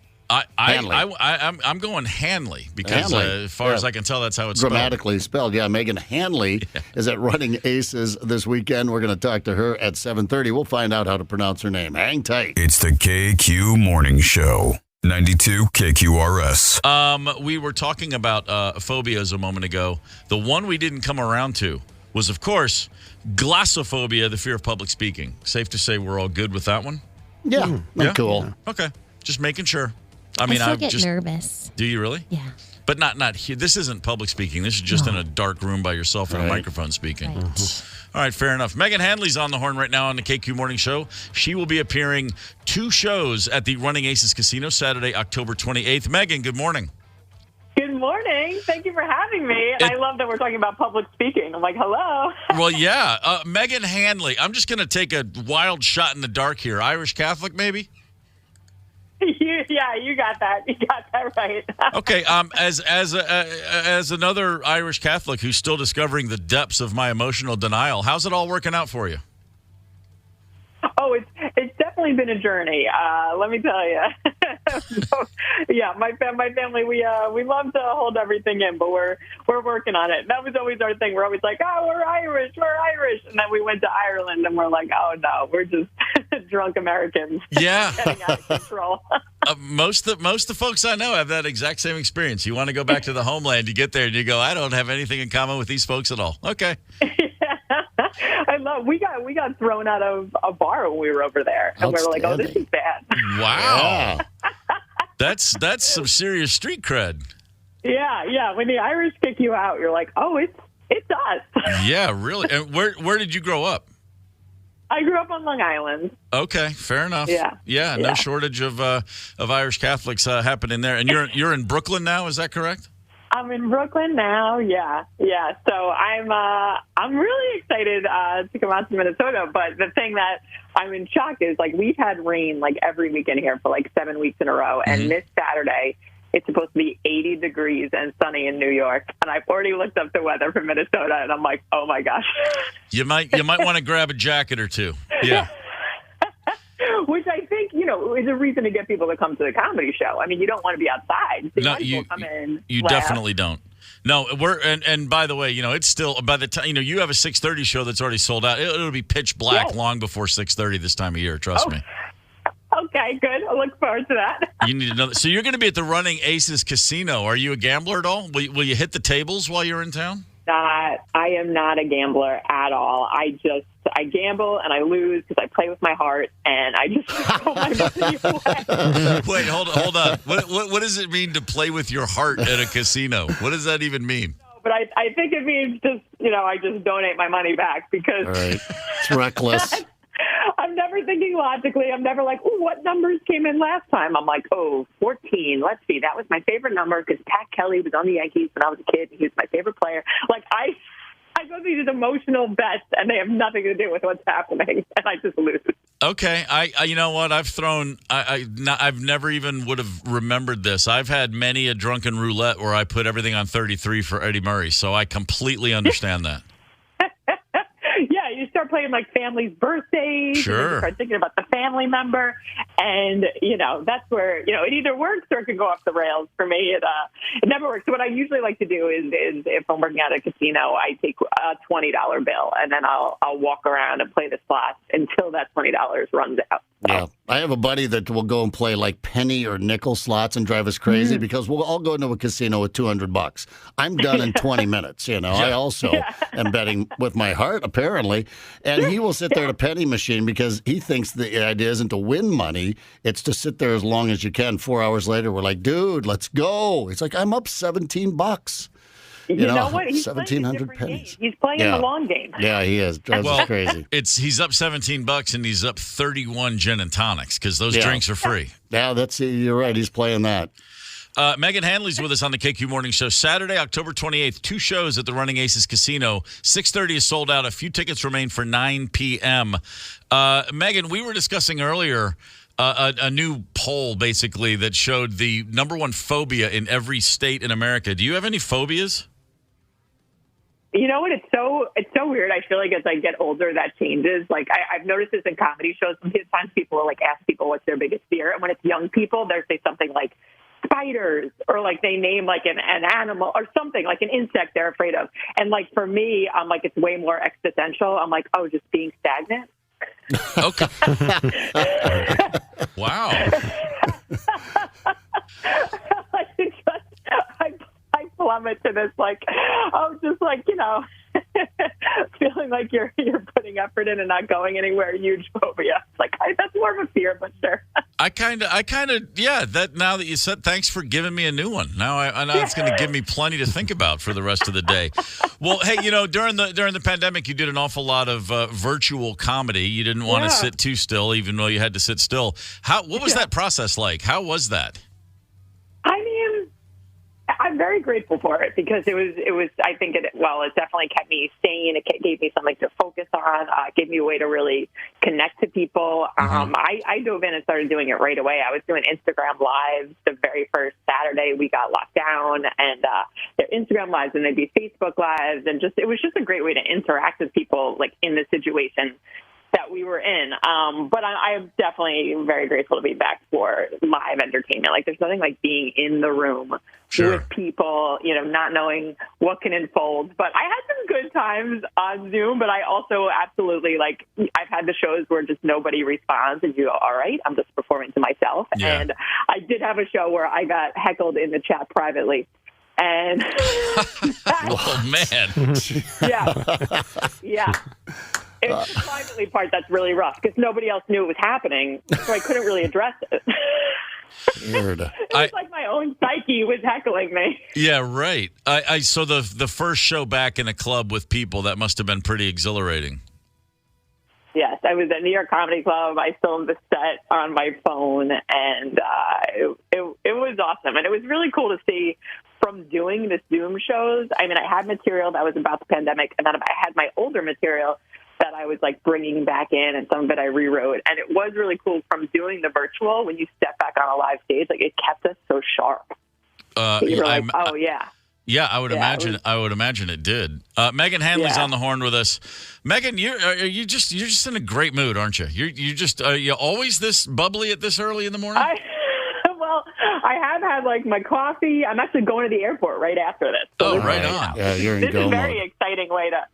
I'm going Hanley because as far as I can tell, that's how it's grammatically spelled. Yeah, Megan Hanley is at Running Aces this weekend. We're going to talk to her at 7:30. We'll find out how to pronounce her name. Hang tight. It's the KQ Morning Show. 92 KQRS. We were talking about phobias a moment ago. The one we didn't come around to was, of course, glossophobia, the fear of public speaking. Safe to say we're all good with that one? Yeah, cool. Yeah. Okay, just making sure. I still get nervous. Do you really? Yeah. But not here. This isn't public speaking. This is just in a dark room by yourself and a microphone speaking. Right. All right, fair enough. Megan Hanley's on the horn right now on the KQ Morning Show. She will be appearing 2 shows at the Running Aces Casino Saturday, October 28th. Megan, good morning. Good morning. Thank you for having me. And I love that we're talking about public speaking. I'm like, hello. Well, yeah. Megan Hanley, I'm just going to take a wild shot in the dark here. Irish Catholic, maybe? Yeah, you got that. You got that right. Okay. As another Irish Catholic who's still discovering the depths of my emotional denial, how's it all working out for you? Oh, it's definitely been a journey. Let me tell you. Yeah, my family, we love to hold everything in, but we're working on it. That was always our thing. We're always like, oh, we're Irish, and then we went to Ireland, and we're like, oh no, we're just drunk Americans. Yeah, getting out of control. Most of the folks I know have that exact same experience. You want to go back to the homeland, you get there, and you go, I don't have anything in common with these folks at all. Okay. We got thrown out of a bar when we were over there, and we were like, "Oh, this is bad." Wow, that's some serious street cred. Yeah. When the Irish kick you out, you're like, "Oh, it's us." Yeah, really. And where did you grow up? I grew up on Long Island. Okay, fair enough. Yeah. No shortage of Irish Catholics happening there. And you're in Brooklyn now, is that correct? I'm in Brooklyn now. Yeah. So I'm really excited to come out to Minnesota. But the thing that I'm in shock is we've had rain every weekend here for 7 weeks in a row, and this Saturday it's supposed to be 80 degrees and sunny in New York. And I've already looked up the weather for Minnesota, and I'm like, oh my gosh. You might want to grab a jacket or two. Yeah. Which I think, is a reason to get people to come to the comedy show. I mean, you don't want to be outside. So you come in. You definitely don't. No, and by the way, it's still, by the time, you have a 6:30 show that's already sold out. It'll be pitch black long before 6:30 this time of year. Trust me. Okay, good. I look forward to that. You need to know that. So you're going to be at the Running Aces Casino. Are you a gambler at all? Will you hit the tables while you're in town? I am not a gambler at all. I gamble and I lose because I play with my heart, and I just throw my money away. Wait, hold on. What does it mean to play with your heart at a casino? What does that even mean? No, but I think it means just, I just donate my money back because it's reckless. I'm never thinking logically. I'm never like, oh, what numbers came in last time? I'm like, 14. Let's see. That was my favorite number because Pat Kelly was on the Yankees when I was a kid. He was my favorite player. I go through these emotional bets, and they have nothing to do with what's happening, and I just lose. Okay, I you know what? I've never even would have remembered this. I've had many a drunken roulette where I put everything on 33 for Eddie Murray, so I completely understand that. Yeah, you start playing family's birthdays. Sure. And you start thinking about the family member, and that's where it either works or it can go off the rails. For me, it never works. So what I usually like to do is if I'm working at a casino, I take a $20 bill and then I'll walk around and play the slots until that $20 runs out. Yeah, I have a buddy that will go and play penny or nickel slots and drive us crazy because we'll all go into a casino with $200. I'm done in 20 minutes. I also am betting with my heart, apparently, and he will sit there at a penny machine because he thinks the idea isn't to win money; it's to sit there as long as you can. 4 hours later, we're like, "Dude, let's go!" It's like I'm up $17. You know what? He's 1,700 pennies. He's playing the long game. Yeah, he is. Drives us crazy. He's up $17 and he's up 31 gin and tonics because those drinks are free. Yeah, you're right. He's playing that. Megan Hanley's with us on the KQ Morning Show. Saturday, October 28th, 2 shows at the Running Aces Casino. 6:30 is sold out. A few tickets remain for 9 p.m. Megan, we were discussing earlier a new poll, basically, that showed the number one phobia in every state in America. Do you have any phobias? You know what? It's so weird. I feel like as I get older, that changes. Like I've noticed this in comedy shows. Sometimes people will like ask people what's their biggest fear, and when it's young people, they'll say something like spiders, or like they name like an animal or something, like an insect they're afraid of. And like for me, I'm like it's way more existential. I'm like, oh, just being stagnant. Okay. Wow. I plummet to this, like, oh, just like, feeling like you're putting effort in and not going anywhere. Huge phobia. It's like, that's more of a fear, but sure. I kind of, yeah. That now that you said, thanks for giving me a new one. Now I know it's going to give me plenty to think about for the rest of the day. Well, hey, during the pandemic, you did an awful lot of virtual comedy. You didn't want to sit too still, even though you had to sit still. What was that process like? How was that? I mean, I'm very grateful for it because it was. I think it definitely kept me sane. It gave me something to focus on. It gave me a way to really connect to people. I dove in and started doing it right away. I was doing Instagram lives the very first Saturday we got locked down, and their Instagram lives, and they'd be Facebook lives, and it was just a great way to interact with people like in the situation that we were in. But I am definitely very grateful to be back for live entertainment. Like, there's nothing like being in the room with people, not knowing what can unfold. But I had some good times on Zoom, but I also absolutely, I've had the shows where just nobody responds and you go, all right, I'm just performing to myself. Yeah. And I did have a show where I got heckled in the chat privately. And oh, man. Yeah. It's the privately part that's really rough because nobody else knew it was happening, so I couldn't really address it. Weird. It was like my own psyche was heckling me. Yeah, right. I so the first show back in a club with people, that must have been pretty exhilarating. Yes, I was at New York Comedy Club. I filmed the set on my phone, and it was awesome. And it was really cool to see from doing the Zoom shows. I mean, I had material that was about the pandemic, and then I had my older material that I was like bringing back in, and some of it I rewrote. And it was really cool from doing the virtual. When you step back on a live stage, like it kept us so sharp. You were like, oh yeah. Yeah, I would imagine. I would imagine it did. Megan Hanley's on the horn with us. Megan, you're just in a great mood, aren't you? Are you always this bubbly at this early in the morning? I have had like my coffee. I'm actually going to the airport right after this. So right on. Yeah, you're in This is a very mode. exciting way to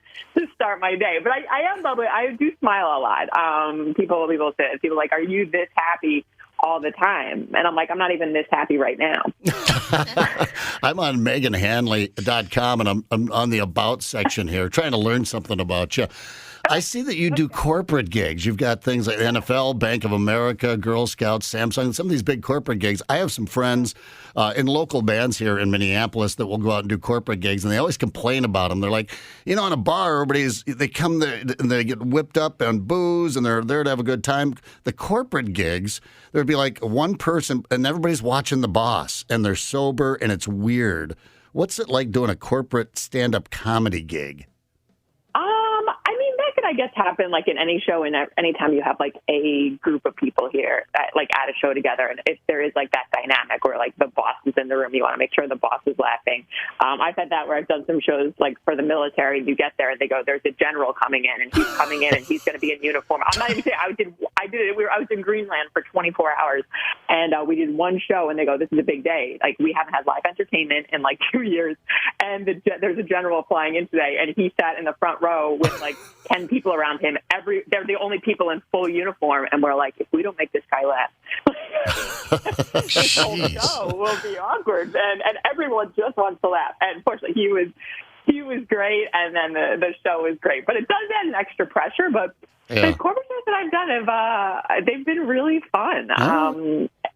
start my day. But I am bubbly. I do smile a lot. People say, people are like, are you this happy all the time? And I'm like, I'm not even this happy right now. I'm on meganhanley.com, and I'm on the About section here trying to learn something about you. I see that you do corporate gigs. You've got things like NFL, Bank of America, Girl Scouts, Samsung, some of these big corporate gigs. I have some friends in local bands here in Minneapolis that will go out and do corporate gigs, and they always complain about them. They're like, in a bar, they come there and they get whipped up on booze, and they're there to have a good time. The corporate gigs, there'd be like one person, and everybody's watching the boss, and they're sober, and it's weird. What's it like doing a corporate stand-up comedy gig? I guess happen like in any show, and anytime you have like a group of people here at a show together, and if there is like that dynamic where like the boss is in the room, you want to make sure the boss is laughing. I've had that where I've done some shows like for the military. You get there and they go, "There's a general coming in, and he's coming in, and he's going to be in uniform." I'm not even saying I did it. I was in Greenland for 24 hours, and we did one show, and they go, "This is a big day. Like we haven't had live entertainment in like 2 years, and there's a general flying in today," and he sat in the front row with like 10 people around him. They're the only people in full uniform, and we're like, if we don't make this guy laugh, the whole show will be awkward. And everyone just wants to laugh. And fortunately, he was great, and then the show was great. But it does add an extra pressure. But the corporate shows that I've done they've been really fun.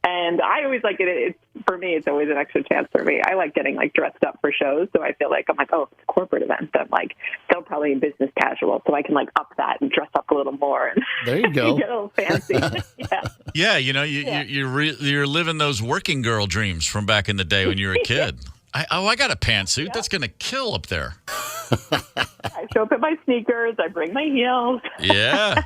And I always like it. for me, it's always an extra chance for me. I like getting like dressed up for shows, so I feel like I'm like, oh, it's a corporate event. I'm like, they'll probably business casual, so I can like up that and dress up a little more. And there you go. Get a little fancy. Yeah, you're living those working girl dreams from back in the day when you were a kid. I got a pantsuit. That's going to kill up there. I show up in my sneakers. I bring my heels. Yeah.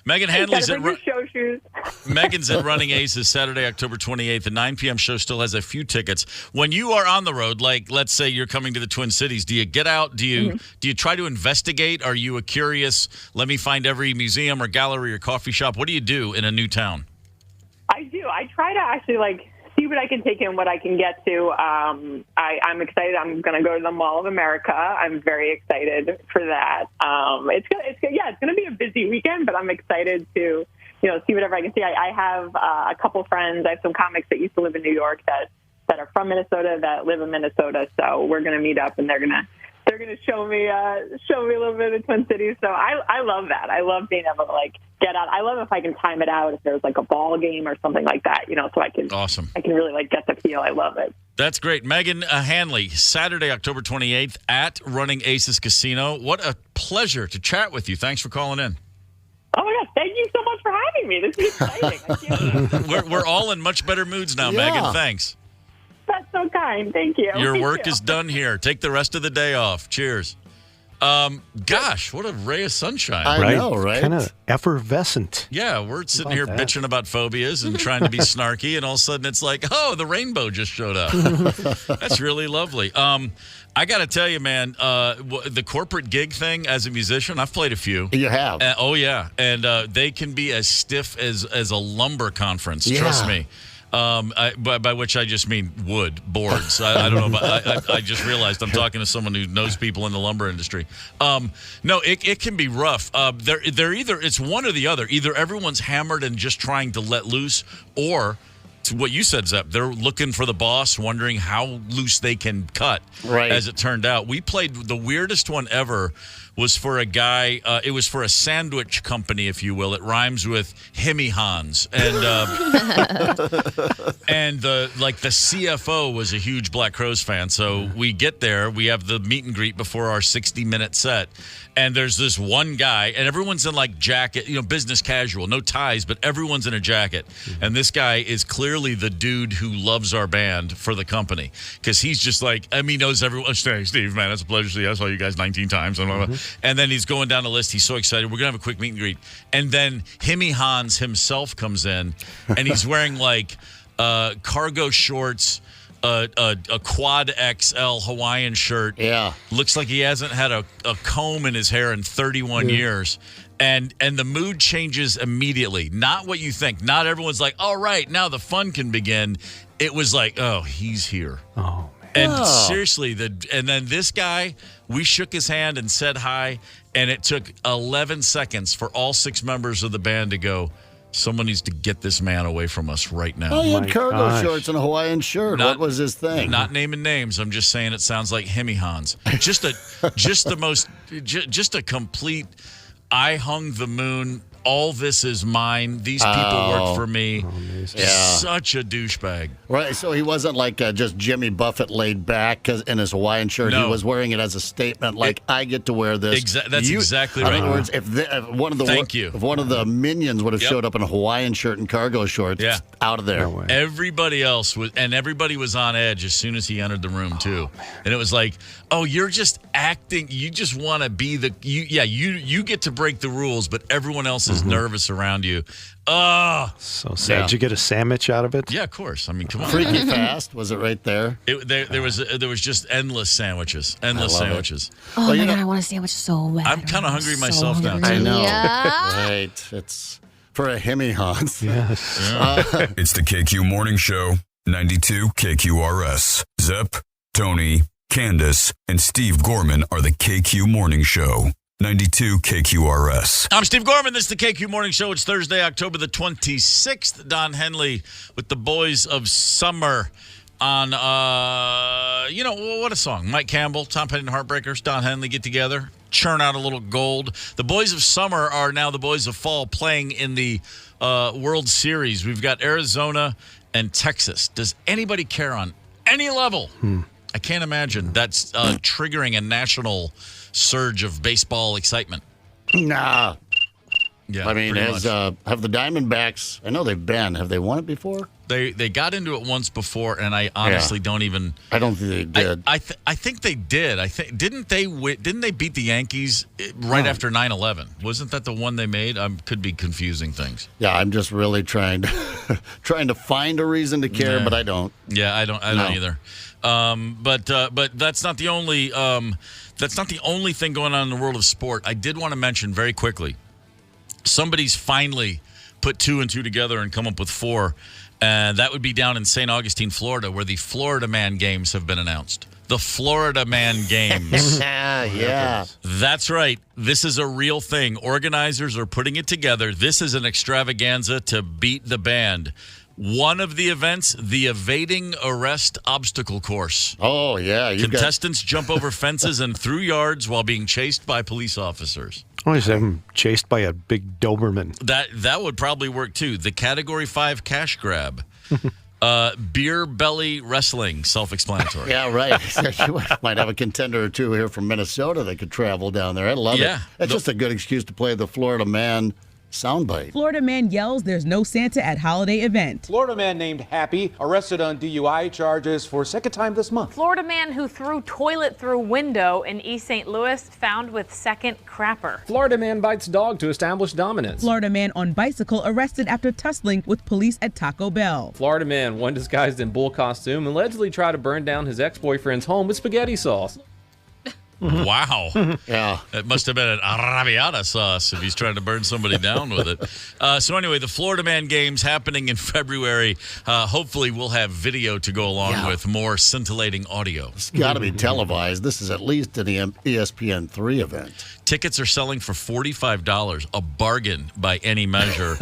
Megan Hanley's at show shoes. Megan's at Running Aces Saturday, October 28th. The 9 p.m. show still has a few tickets. When you are on the road, like let's say you're coming to the Twin Cities, do you get out? Do you try to investigate? Are you a curious, let me find every museum or gallery or coffee shop? What do you do in a new town? I do. I try to actually see what I can take in, what I can get to. I'm excited. I'm going to go to the Mall of America. I'm very excited for that. It's going to be a busy weekend, but I'm excited to, see whatever I can see. I have a couple friends. I have some comics that used to live in New York that are from Minnesota that live in Minnesota. So we're going to meet up, and they're going to show me a little bit of the Twin Cities. So I love that. I love being able to get out. I love if I can time it out, if there's a ball game or something like that, so I can. Awesome. I can really get the feel. I love it. That's great. Megan Hanley, Saturday, October 28th at Running Aces Casino. What a pleasure to chat with you. Thanks for calling in. Oh my gosh, thank you so much for having me. This is exciting. I can't we're all in much better moods now, Yeah. Megan. Thanks. That's so kind. Thank you. Your work is done here. Take the rest of the day off. Cheers. Gosh, what a ray of sunshine. I know, right? Kind of effervescent. Yeah, we're sitting here that? bitching about phobias and trying to be snarky, and all of a sudden it's like, oh, the rainbow just showed up. That's really lovely. I got to tell you, man, the corporate gig thing as a musician, I've played a few. You have? Oh, yeah. And they can be as stiff as a lumber conference, trust me. By which I just mean wood, boards. I don't know. I just realized I'm talking to someone who knows people in the lumber industry. No, it can be rough. They're either, it's one or the other. Either everyone's hammered and just trying to let loose, or what you said, Zepp, they're looking for the boss, wondering how loose they can cut. Right. As it turned out, we played the weirdest one ever. Was for a guy. It was for a sandwich company, if you will. It rhymes with Himmy Hans, and the CFO was a huge Black Crowes fan. So we get there, we have the meet and greet before our 60-minute set, and there's this one guy, and everyone's in jacket, business casual, no ties, but everyone's in a jacket. And this guy is clearly the dude who loves our band for the company, because he's just he knows everyone. Hey, Steve, man, it's a pleasure to see you. I saw you guys 19 times. And then he's going down the list. He's so excited. We're going to have a quick meet and greet. And then Himmy Hans himself comes in, and he's wearing cargo shorts, a quad XL Hawaiian shirt. Yeah. Looks like he hasn't had a comb in his hair in 31 years. And the mood changes immediately. Not what you think. Not everyone's like, all right, now the fun can begin. It was like, oh, he's here. Oh, and seriously, and then this guy, we shook his hand and said hi, and it took 11 seconds for all 6 members of the band to go, someone needs to get this man away from us right now. Oh, he had cargo shorts and a Hawaiian shirt. What was his thing? Not naming names. I'm just saying it sounds like Himmy Hans. Just a complete, I hung the moon. All this is mine. These people work for me. Such a douchebag. Right, so he wasn't just Jimmy Buffett laid back in his Hawaiian shirt. No. He was wearing it as a statement, I get to wear this. That's exactly right. In other words, if one of the minions would have showed up in a Hawaiian shirt and cargo shorts, out of there. No way. Everybody else was, and everybody was on edge as soon as he entered the room too. And it was like, oh, you're just acting. You just want to be you get to break the rules, but everyone else is nervous around you. So sad. Did you get a sandwich out of it? Yeah, of course. I mean, come on. Freaky fast. Was it right there? There was just endless sandwiches. Endless sandwiches. Oh my God, I want a sandwich so bad. I'm kind of hungry myself now. I know. Yeah. Right. It's for a Himmy Hans. Yes. It's the KQ Morning Show, 92 KQRS. Zepp, Tony, Candace, and Steve Gorman are the KQ Morning Show. 92 KQRS. I'm Steve Gorman. This is the KQ Morning Show. It's Thursday, October the 26th. Don Henley with the Boys of Summer on, what a song. Mike Campbell, Tom Petty and Heartbreakers, Don Henley get together, churn out a little gold. The Boys of Summer are now the Boys of Fall playing in the World Series. We've got Arizona and Texas. Does anybody care on any level? I can't imagine that's triggering a national surge of baseball excitement. Nah. Yeah, I mean, have the Diamondbacks, I know have they won it before? They got into it once before, and I honestly don't even. I don't think they did. I think they did. Didn't they beat the Yankees right after 9/11? Wasn't that the one they made? I could be confusing things. Yeah, I'm just really trying to find a reason to care, but I don't. Yeah, I don't either. But that's not the only thing going on in the world of sport. I did want to mention very quickly. Somebody's finally put 2 and 2 together and come up with 4. And that would be down in St. Augustine, Florida, where the Florida Man Games have been announced. The Florida Man Games. Yeah. That's right. This is a real thing. Organizers are putting it together. This is an extravaganza to beat the band. One of the events, the evading arrest obstacle course. Oh, yeah. Contestants jump over fences and through yards while being chased by police officers. I always have him chased by a big Doberman. That would probably work, too. The Category 5 cash grab. Beer belly wrestling, self-explanatory. Yeah, right. You might have a contender or two here from Minnesota that could travel down there. I love it. It's just a good excuse to play the Florida Man soundbite. Florida man yells there's no Santa at holiday event. Florida man named Happy arrested on DUI charges for second time this month. Florida man who threw toilet through window in East St. Louis found with second crapper. Florida man bites dog to establish dominance. Florida man on bicycle arrested after tussling with police at Taco Bell. Florida man, one disguised in bull costume, allegedly tried to burn down his ex-boyfriend's home with spaghetti sauce. Wow. Yeah. It must have been an arrabbiata sauce if he's trying to burn somebody down with it. So anyway, the Florida Man Games happening in February. Hopefully we'll have video to go along with more scintillating audio. It's got to be televised. This is at least an ESPN3 event. Tickets are selling for $45, a bargain by any measure.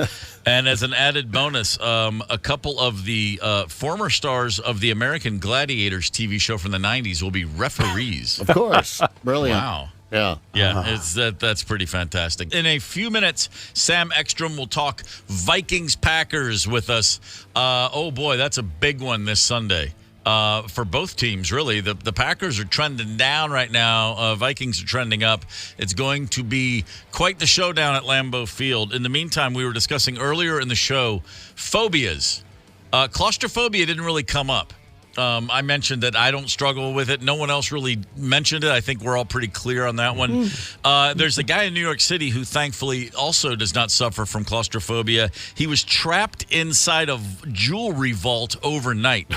And as an added bonus, a couple of the former stars of the American Gladiators TV show from the 90s will be referees. Of course. Brilliant. Wow. Yeah. Yeah, that's pretty fantastic. In a few minutes, Sam Ekstrom will talk Vikings-Packers with us. Oh, boy, that's a big one this Sunday. For both teams, really. The Packers are trending down right now. Vikings are trending up. It's going to be quite the showdown at Lambeau Field. In the meantime, we were discussing earlier in the show phobias. Claustrophobia didn't really come up. I mentioned that I don't struggle with it. No one else really mentioned it. I think we're all pretty clear on that one. There's a guy in New York City who thankfully also does not suffer from claustrophobia. He was trapped inside a jewelry vault overnight.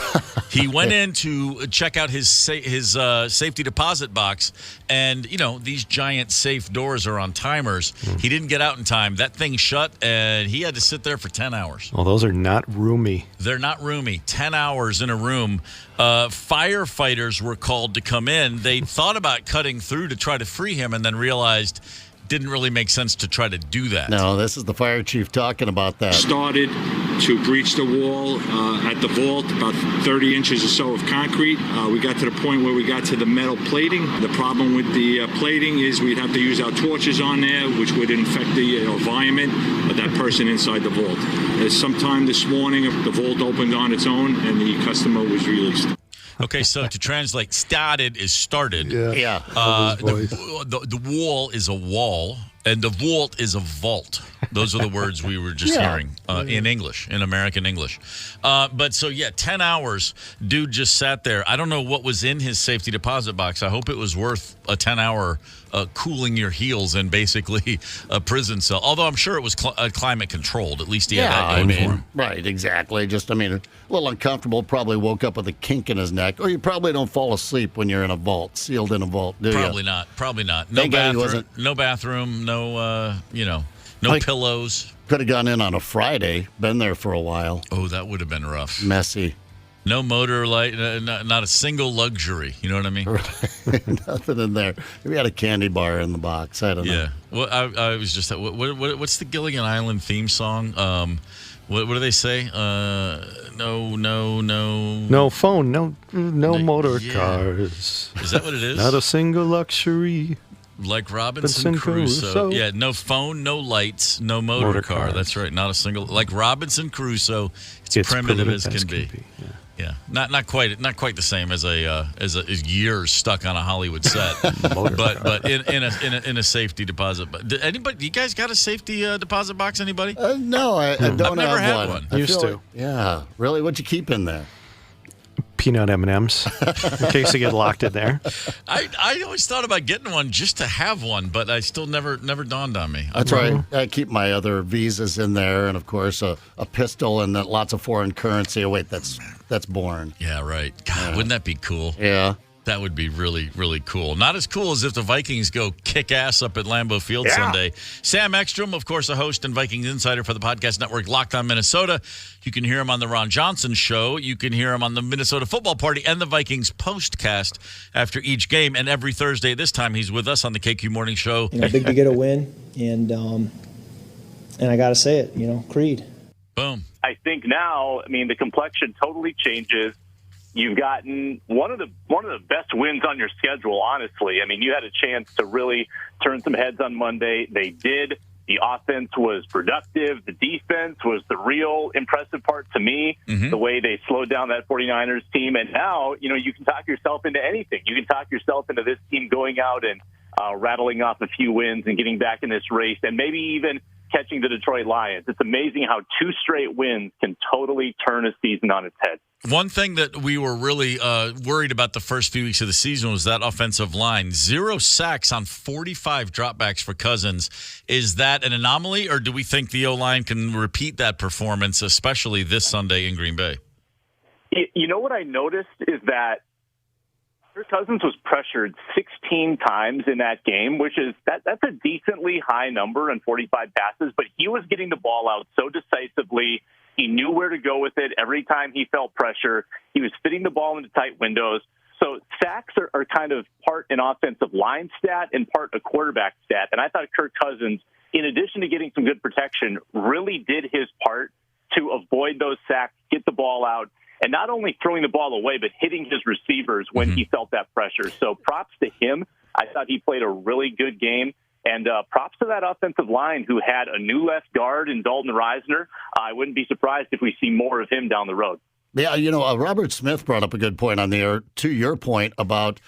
He went in to check out his safety deposit box, and, you know, these giant safe doors are on timers. He didn't get out in time. That thing shut, and he had to sit there for 10 hours. Well, those are not roomy. They're not roomy. 10 hours in a room. Firefighters were called to come in. They thought about cutting through to try to free him and then realized didn't really make sense to try to do that. No, this is the fire chief talking about that. Started to breach the wall at the vault, about 30 inches or so of concrete. We got to the point where we got to the metal plating. The problem with the plating is we'd have to use our torches on there, which would infect the environment of that person inside the vault. Sometime this morning, the vault opened on its own and the customer was released. Okay, so to translate, started is started. Yeah. The wall is a wall, and the vault is a vault. Those are the words we were just hearing in English, in American English. But so, 10 hours, dude just sat there. I don't know what was in his safety deposit box. I hope it was worth a 10-hour cooling your heels in basically a prison cell. Although I'm sure it was climate controlled. At least he had that going for him. Right, exactly. Just, a little uncomfortable. Probably woke up with a kink in his neck. Or you probably don't fall asleep when you're in a vault, sealed in a vault, do you? Probably not. Probably not. No bathroom. No pillows. Could have gone in on a Friday. Been there for a while. Oh, that would have been rough. Messy. No motor light, not a single luxury. You know what I mean? Right. Nothing in there. We had a candy bar in the box. I don't know. Yeah. Well, I was just. What's the Gilligan Island theme song? What do they say? No phone, no motor cars. Is that what it is? Not a single luxury. Like Robinson Crusoe. Yeah, no phone, no lights, no motor car. That's right. Not a single. Like Robinson Crusoe, it's primitive as can be. Yeah, not quite the same as a years stuck on a Hollywood set, but in a safety deposit. But anybody? You guys got a safety deposit box? Anybody? No, I don't. I've never had one. Used to. Yeah, really? What'd you keep in there? Peanut M&Ms in case they get locked in there. I always thought about getting one just to have one, but I still never dawned on me. That's right. I keep my other visas in there, and of course a pistol and lots of foreign currency. Oh, wait, that's boring. Yeah, right. God, wouldn't that be cool? Yeah. That would be really, really cool. Not as cool as if the Vikings go kick ass up at Lambeau Field Sunday. Sam Ekstrom, of course, a host and Vikings insider for the podcast network Locked On Minnesota. You can hear him on the Ron Johnson Show. You can hear him on the Minnesota Football Party and the Vikings postcast after each game. And every Thursday this time, he's with us on the KQ Morning Show. Big to get a win, and I got to say it, Creed. Boom. I think now, the complexion totally changes. You've gotten one of the best wins on your schedule, honestly. You had a chance to really turn some heads on Monday. They did. The offense was productive. The defense was the real impressive part to me, the way they slowed down that 49ers team. And now, you can talk yourself into anything. You can talk yourself into this team going out and rattling off a few wins and getting back in this race and maybe even catching the Detroit Lions. It's amazing how 2 straight wins can totally turn a season on its head. One thing that we were really worried about the first few weeks of the season was that offensive line. 0 sacks on 45 dropbacks for Cousins. Is that an anomaly, or do we think the O-line can repeat that performance, especially this Sunday in Green Bay? You know what I noticed is that Kirk Cousins was pressured 16 times in that game, which is that's a decently high number in 45 passes, but he was getting the ball out so decisively. He knew where to go with it every time he felt pressure. He was fitting the ball into tight windows. So sacks are kind of part an offensive line stat and part a quarterback stat. And I thought Kirk Cousins, in addition to getting some good protection, really did his part to avoid those sacks, get the ball out, and not only throwing the ball away, but hitting his receivers when he felt that pressure. So props to him. I thought he played a really good game. And props to that offensive line who had a new left guard in Dalton Reisner. I wouldn't be surprised if we see more of him down the road. Yeah, Robert Smith brought up a good point on the air, to your point about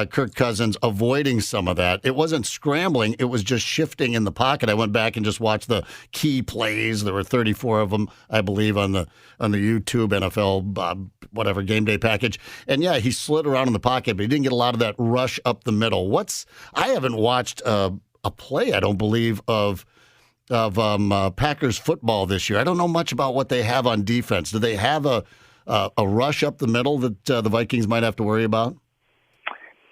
Kirk Cousins avoiding some of that. It wasn't scrambling. It was just shifting in the pocket. I went back and just watched the key plays. There were 34 of them, I believe, on the YouTube NFL whatever game day package. And, yeah, he slid around in the pocket, but he didn't get a lot of that rush up the middle. I haven't watched a play, I don't believe, of Packers football this year. I don't know much about what they have on defense. Do they have a rush up the middle that the Vikings might have to worry about?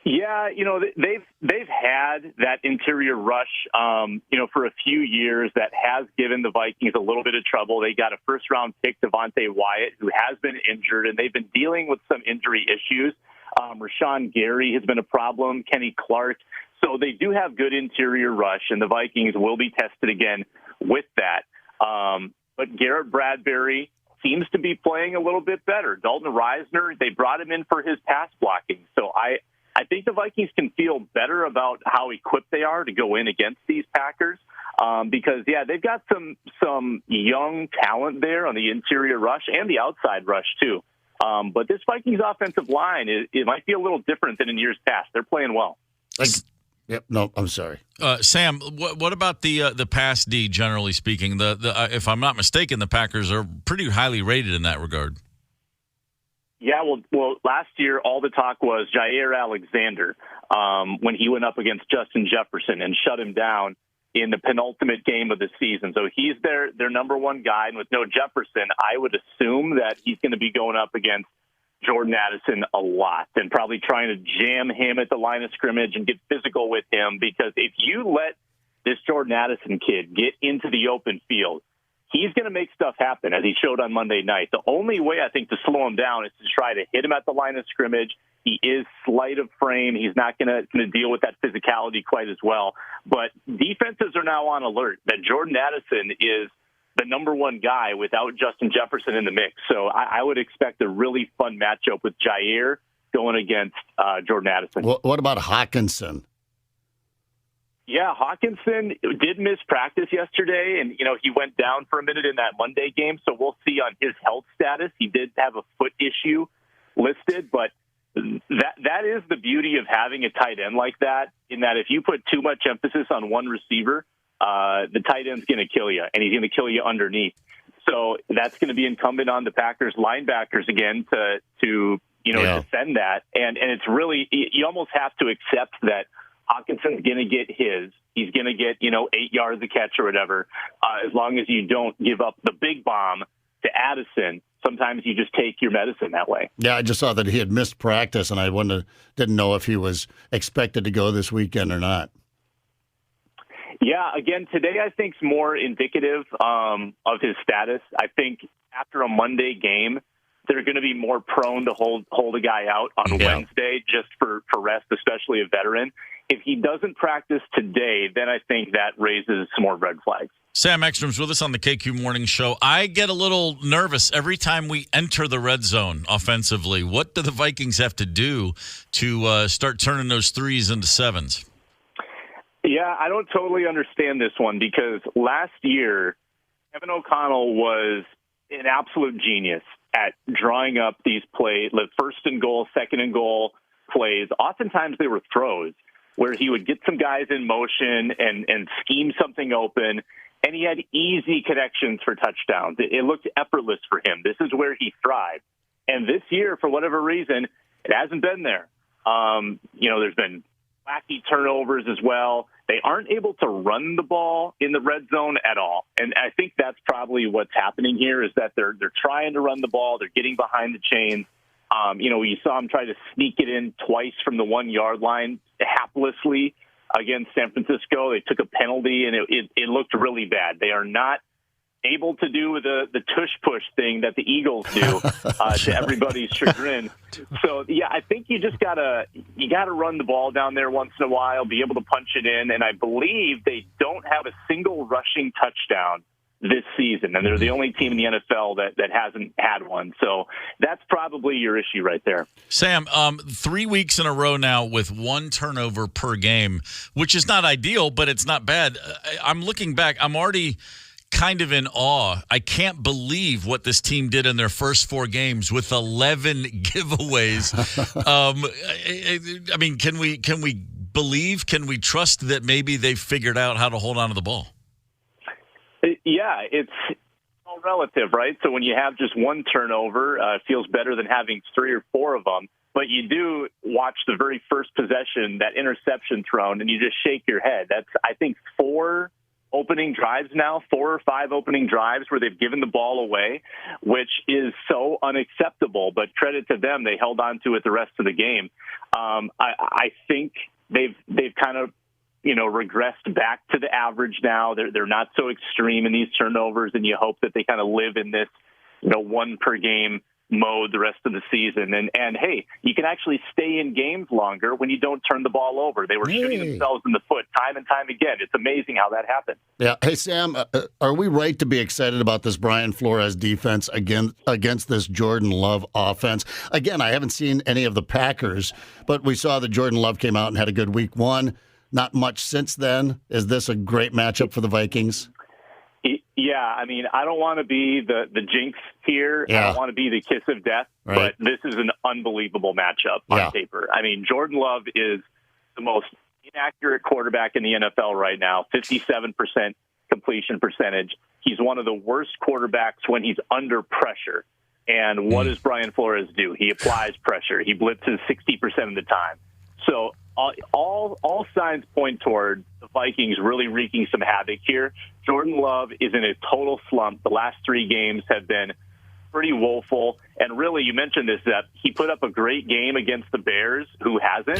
Yeah, they've had that interior rush, for a few years that has given the Vikings a little bit of trouble. They got a first-round pick, Devontae Wyatt, who has been injured, and they've been dealing with some injury issues. Rashawn Gary has been a problem, Kenny Clark. So they do have good interior rush, and the Vikings will be tested again with that. But Garrett Bradbury seems to be playing a little bit better. Dalton Reisner, they brought him in for his pass blocking. So I think the Vikings can feel better about how equipped they are to go in against these Packers because, yeah, they've got some young talent there on the interior rush and the outside rush, too. But this Vikings offensive line, it might be a little different than in years past. They're playing well. Yep. No, I'm sorry. Sam, what about the pass D, generally speaking? If I'm not mistaken, the Packers are pretty highly rated in that regard. Yeah, well, last year all the talk was Jair Alexander when he went up against Justin Jefferson and shut him down in the penultimate game of the season. So he's their number one guy, and with no Jefferson, I would assume that he's going to be going up against Jordan Addison a lot and probably trying to jam him at the line of scrimmage and get physical with him, because if you let this Jordan Addison kid get into the open field, he's going to make stuff happen, as he showed on Monday night. The only way, I think, to slow him down is to try to hit him at the line of scrimmage. He is slight of frame. He's not going to deal with that physicality quite as well. But defenses are now on alert that Jordan Addison is the number one guy without Justin Jefferson in the mix. So I would expect a really fun matchup with Jair going against Jordan Addison. What about Hawkinson? Yeah, Hawkinson did miss practice yesterday, and, he went down for a minute in that Monday game, so we'll see on his health status. He did have a foot issue listed, but that is the beauty of having a tight end like that, in that if you put too much emphasis on one receiver, the tight end's going to kill you, and he's going to kill you underneath. So that's going to be incumbent on the Packers linebackers again to defend that. And it's really, you almost have to accept that Hawkinson's going to get his. He's going to get, 8 yards a catch or whatever, as long as you don't give up the big bomb to Addison. Sometimes you just take your medicine that way. Yeah, I just saw that he had missed practice, and I didn't know if he was expected to go this weekend or not. Yeah, again, today I think is more indicative of his status. I think after a Monday game, they're going to be more prone to hold a guy out on Wednesday just for rest, especially a veteran. If he doesn't practice today, then I think that raises some more red flags. Sam Ekstrom's with us on the KQ Morning Show. I get a little nervous every time we enter the red zone offensively. What do the Vikings have to do to start turning those threes into sevens? Yeah, I don't totally understand this one, because last year, Kevin O'Connell was an absolute genius at drawing up these plays, first and goal, second and goal plays. Oftentimes they were throws where he would get some guys in motion and scheme something open, and he had easy connections for touchdowns. It looked effortless for him. This is where he thrived. And this year, for whatever reason, it hasn't been there. There's been wacky turnovers as well. They aren't able to run the ball in the red zone at all. And I think that's probably what's happening here, is that they're trying to run the ball. They're getting behind the chains. You saw him try to sneak it in twice from the 1 yard line haplessly against San Francisco. They took a penalty, and it looked really bad. They are not able to do the tush push thing that the Eagles do to everybody's chagrin. So yeah, I think you gotta run the ball down there once in a while, be able to punch it in. And I believe they don't have a single rushing touchdown this season, and they're the only team in the NFL that hasn't had one. So that's probably your issue right there. Sam, 3 weeks in a row now with one turnover per game, which is not ideal, but it's not bad. I'm looking back. I'm already kind of in awe. I can't believe what this team did in their first 4 games with 11 giveaways. I mean, can we believe? Can we trust that maybe they figured out how to hold on to the ball? Yeah, it's all relative, right? So when you have just one turnover, it feels better than having 3 or 4 of them. But you do watch the very first possession, that interception thrown, and you just shake your head. That's, I think, 4 opening drives now, 4 or 5 opening drives where they've given the ball away, which is so unacceptable. But credit to them, they held on to it the rest of the game. I think they've kind of regressed back to the average now. They're not so extreme in these turnovers, and you hope that they kind of live in this, 1 per game mode the rest of the season. And hey, you can actually stay in games longer when you don't turn the ball over. They were shooting themselves in the foot time and time again. It's amazing how that happened. Yeah. Hey, Sam, are we right to be excited about this Brian Flores defense against this Jordan Love offense? Again, I haven't seen any of the Packers, but we saw that Jordan Love came out and had a good week 1. Not much since then. Is this a great matchup for the Vikings? Yeah, I mean, I don't want to be the jinx here. Yeah. I don't want to be the kiss of death, right. But this is an unbelievable matchup on paper. I mean, Jordan Love is the most inaccurate quarterback in the NFL right now, 57% completion percentage. He's one of the worst quarterbacks when he's under pressure. And what does Brian Flores do? He applies pressure. He blitzes 60% of the time. So all signs point toward the Vikings really wreaking some havoc here. Jordan Love is in a total slump. The last 3 games have been pretty woeful. And really, you mentioned this, that he put up a great game against the Bears, who hasn't.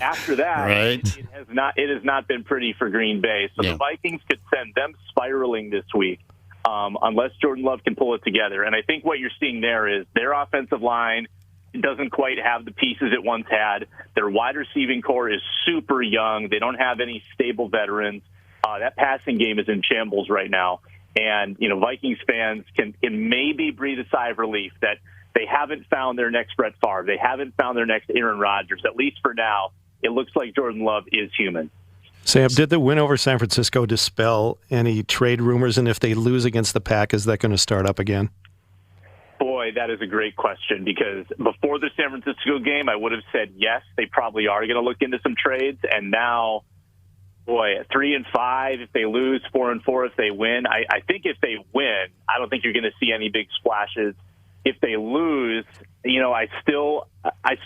After that, it has not been pretty for Green Bay. So the Vikings could send them spiraling this week unless Jordan Love can pull it together. And I think what you're seeing there is their offensive line doesn't quite have the pieces it once had. Their wide receiving core is super young. They don't have any stable veterans. That passing game is in shambles right now. And, Vikings fans can maybe breathe a sigh of relief that they haven't found their next Brett Favre. They haven't found their next Aaron Rodgers. At least for now, it looks like Jordan Love is human. Sam, did the win over San Francisco dispel any trade rumors? And if they lose against the Pack, is that going to start up again? Boy, that is a great question, because before the San Francisco game, I would have said yes, they probably are going to look into some trades. And now, boy, 3-5 if they lose, 4-4 if they win. I think if they win, I don't think you're going to see any big splashes. If they lose, I still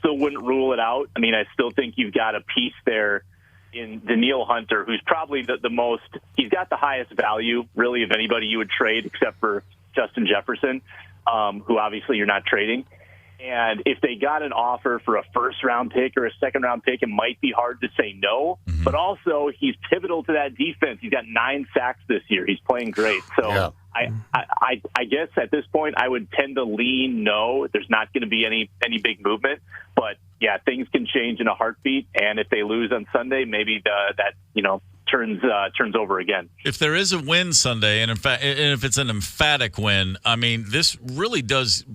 wouldn't rule it out. I mean, I still think you've got a piece there in Daniil Hunter, who's probably the most, he's got the highest value, really, of anybody you would trade, except for Justin Jefferson, who obviously you're not trading. And if they got an offer for a first-round pick or a second-round pick, it might be hard to say no. Mm-hmm. But also, he's pivotal to that defense. He's got 9 sacks this year. He's playing great. So yeah. I guess at this point, I would tend to lean no. There's not going to be any big movement. But, yeah, things can change in a heartbeat. And if they lose on Sunday, maybe that turns over again. If there is a win Sunday, and if it's an emphatic win, I mean, this really does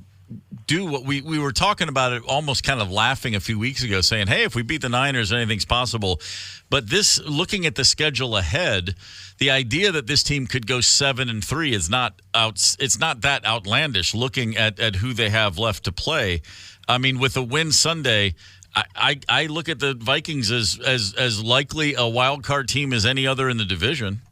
do what we were talking about it, almost kind of laughing a few weeks ago, saying, hey, if we beat the Niners, anything's possible. But this, looking at the schedule ahead, the idea that this team could go 7-3 is not it's not that outlandish looking at who they have left to play. I mean, with a win Sunday, I look at the Vikings as likely a wild card team as any other in the division.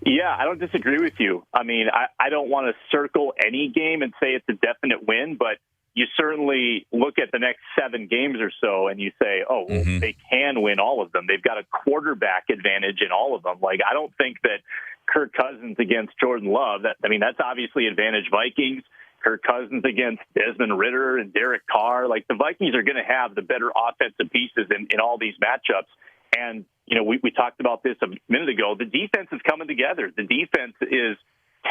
Yeah, I don't disagree with you. I mean, I don't want to circle any game and say it's a definite win, but you certainly look at the next 7 games or so and you say, oh, well, they can win all of them. They've got a quarterback advantage in all of them. Like, I don't think that Kirk Cousins against Jordan Love, that's obviously advantage Vikings. Kirk Cousins against Desmond Ridder and Derek Carr. Like, the Vikings are going to have the better offensive pieces in all these matchups. And, we talked about this a minute ago. The defense is coming together. The defense is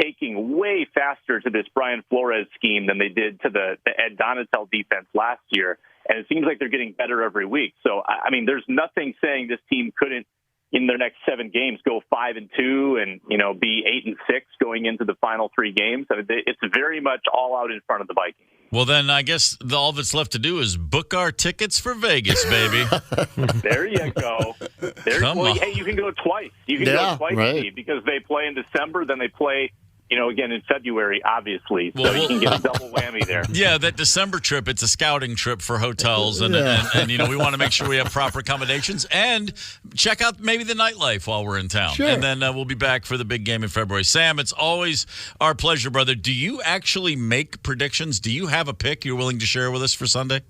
taking way faster to this Brian Flores scheme than they did to the Ed Donatel defense last year. And it seems like they're getting better every week. So, I mean, there's nothing saying this team couldn't, in their next 7 games, go 5-2 and, be 8-6 going into the final 3 games. I mean, it's very much all out in front of the Vikings. Well, then I guess all that's left to do is book our tickets for Vegas, baby. There you go. Hey, you can go twice. You can go twice, right. Steve, because they play in December, then they play, again in February, obviously. So you can get a double whammy there. Yeah, that December trip, it's a scouting trip for hotels, and we want to make sure we have proper accommodations and check out maybe the nightlife while we're in town. Sure. And then we'll be back for the big game in February. Sam, it's always our pleasure, brother. Do you actually make predictions? Do you have a pick you're willing to share with us for Sunday?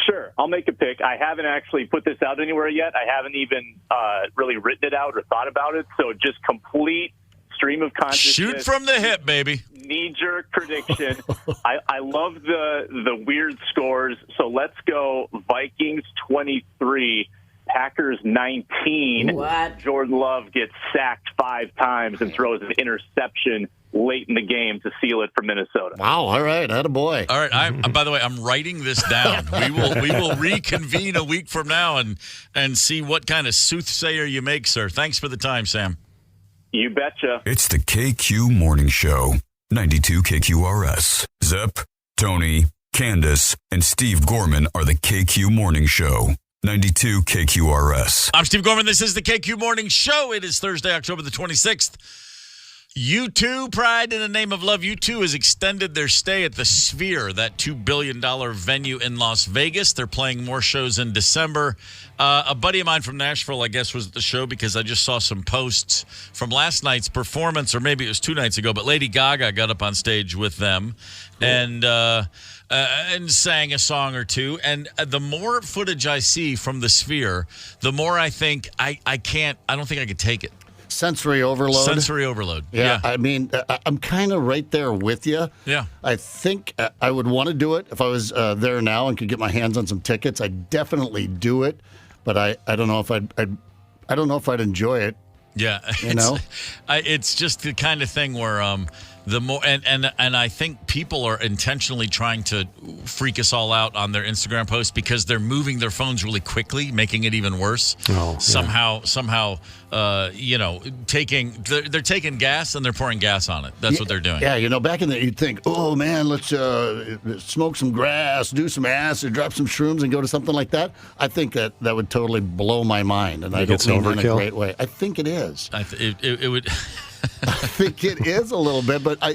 Sure, I'll make a pick. I haven't actually put this out anywhere yet. I haven't even really written it out or thought about it. So just complete stream of consciousness. Shoot from the hip, baby. Knee-jerk prediction. I love the weird scores. So let's go Vikings 23, Packers 19. What? Jordan Love gets sacked 5 times and throws an interception late in the game to seal it for Minnesota. Wow, all right, attaboy. All right, by the way, I'm writing this down. We will reconvene a week from now and see what kind of soothsayer you make, sir. Thanks for the time, Sam. You betcha. It's the KQ Morning Show, 92 KQRS. Zep, Tony, Candace, and Steve Gorman are the KQ Morning Show, 92 KQRS. I'm Steve Gorman. This is the KQ Morning Show. It is Thursday, October the 26th. U2, Pride in the Name of Love. U2 has extended their stay at the Sphere, that $2 billion venue in Las Vegas. They're playing more shows in December. A buddy of mine from Nashville, I guess, was at the show because I just saw some posts from last night's performance, or maybe it was 2 nights ago, but Lady Gaga got up on stage with them and sang a song or two. And the more footage I see from the Sphere, the more I think I don't think I could take it. Sensory overload. Yeah. I mean, I'm kind of right there with you. Yeah. I think I would want to do it if I was there now and could get my hands on some tickets. I'd definitely do it, but I don't know if I'd enjoy it. Yeah. You know? It's just the kind of thing where the more and I think people are intentionally trying to freak us all out on their Instagram posts because they're moving their phones really quickly, making it even worse. Somehow, they're taking gas and they're pouring gas on it. That's what they're doing. Yeah, back in the you'd think, oh man, let's smoke some grass, do some acid, drop some shrooms, and go to something like that. I think that would totally blow my mind, and I don't mean in a great way. I think it is. It would. I think it is a little bit, but I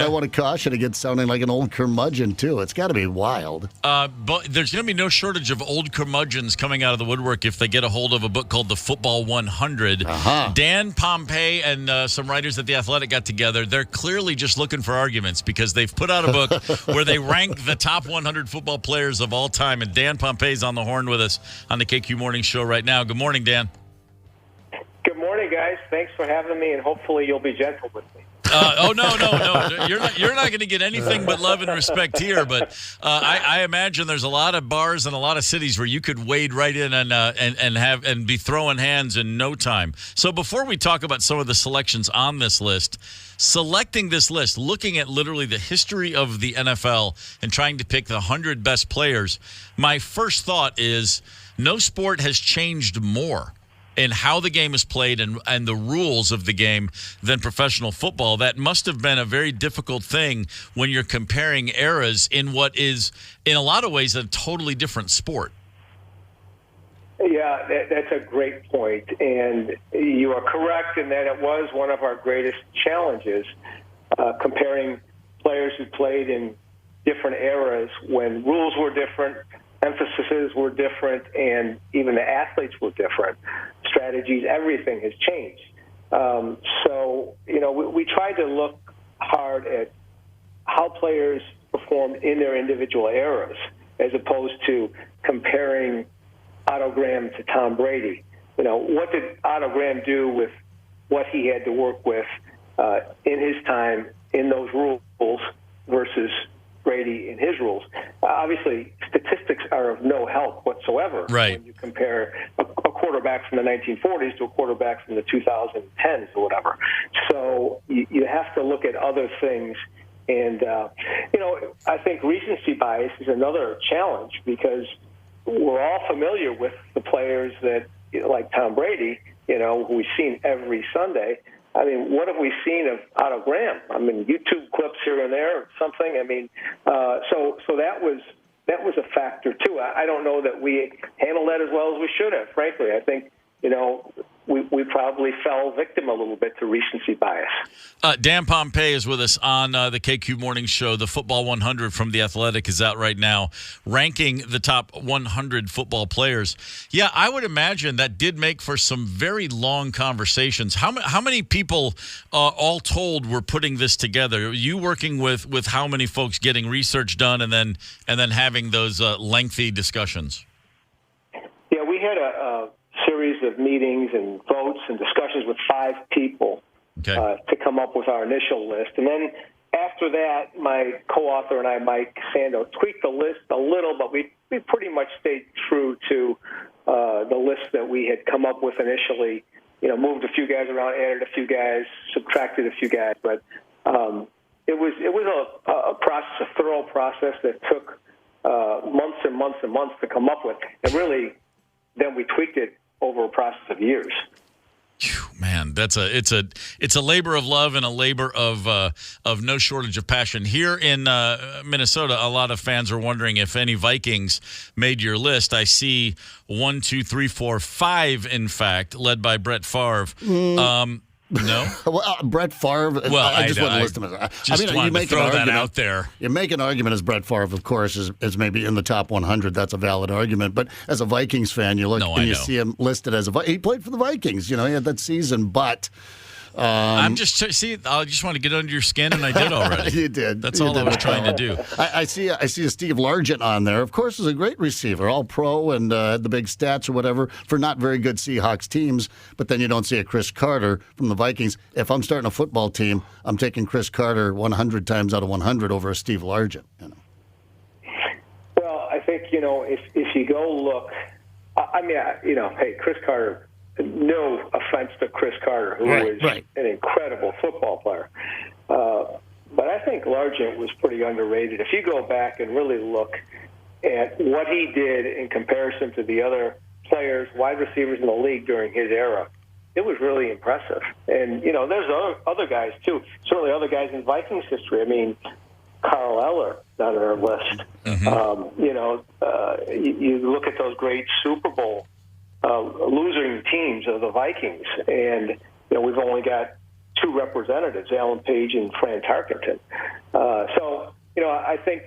want to caution against sounding like an old curmudgeon too. It's got to be wild. But there's going to be no shortage of old curmudgeons coming out of the woodwork if they get a hold of a book called The Football 100. Dan Pompei and some writers at The Athletic got together. They're clearly just looking for arguments because they've put out a book where they rank the top 100 football players of all time. And Dan Pompei's on the horn with us on the KQ Morning Show right now. Good morning, Dan. Good morning, guys. Thanks for having me, and hopefully you'll be gentle with me. No. You're not going to get anything but love and respect here. But I imagine there's a lot of bars and a lot of cities where you could wade right in and be throwing hands in no time. So before we talk about some of the selections on this list, selecting this list, looking at literally the history of the NFL and trying to pick the 100 best players, my first thought is no sport has changed more in how the game is played and the rules of the game than professional football. That must have been a very difficult thing when you're comparing eras in what is, in a lot of ways, a totally different sport. Yeah, that's a great point. And you are correct in that it was one of our greatest challenges, comparing players who played in different eras when rules were different, emphases were different, and even the athletes were different. Strategies, everything has changed. We tried to look hard at how players performed in their individual eras as opposed to comparing Otto Graham to Tom Brady. What did Otto Graham do with what he had to work with in his time in those rules versus Brady in his rules? Obviously, statistics are of no help whatsoever when you compare a quarterback from the 1940s to a quarterback from the 2010s or whatever. So you have to look at other things. And, I think recency bias is another challenge because we're all familiar with the players that, like Tom Brady, who we've seen every Sunday. I mean, what have we seen of Otto Graham? I mean, YouTube clips here and there or something. I mean, so that was a factor too. I don't know that we handled that as well as we should have. Frankly, I think we probably fell victim a little bit to recency bias. Dan Pompei is with us on the KQ Morning Show. The Football 100 from The Athletic is out right now, ranking the top 100 football players. Yeah, I would imagine that did make for some very long conversations. How many people, all told, were putting this together? You working with how many folks getting research done and then having those lengthy discussions? Yeah, we had a series of meetings and votes and discussions with 5 people to come up with our initial list. And then after that, my co-author and I, Mike Sando, tweaked the list a little, but we pretty much stayed true to the list that we had come up with initially. Moved a few guys around, added a few guys, subtracted a few guys. But it was a process, a thorough process that took months and months and months to come up with. And really, then we tweaked it over a process of years. Man, it's a labor of love and a labor of no shortage of passion. Here in Minnesota, a lot of fans are wondering if any Vikings made your list. I see 1, 2, 3, 4, 5, in fact, led by Brett Favre. No? Well, Brett Favre, well, I just wouldn't list him as. You make throw that out there. You make an argument as Brett Favre, of course, is maybe in the top 100. That's a valid argument. But as a Vikings fan, you look and you see him listed as he played for the Vikings. He had that season, but. I just want to get under your skin, and I did already. You did. That's all I was trying to do. I see a Steve Largent on there. Of course, is a great receiver, all pro, and had the big stats or whatever for not very good Seahawks teams. But then you don't see a Chris Carter from the Vikings. If I'm starting a football team, I'm taking Chris Carter 100 times out of 100 over a Steve Largent. Well, I think if you go look, hey, Chris Carter. No offense to Chris Carter, who is an incredible football player. But I think Largent was pretty underrated. If you go back and really look at what he did in comparison to the other players, wide receivers in the league during his era, it was really impressive. And, there's other guys, too. Certainly other guys in Vikings history. I mean, Carl Eller on our list. Mm-hmm. You look at those great Super Bowl losing teams of the Vikings, and, we've only got 2 representatives, Alan Page and Fran Tarkenton. I think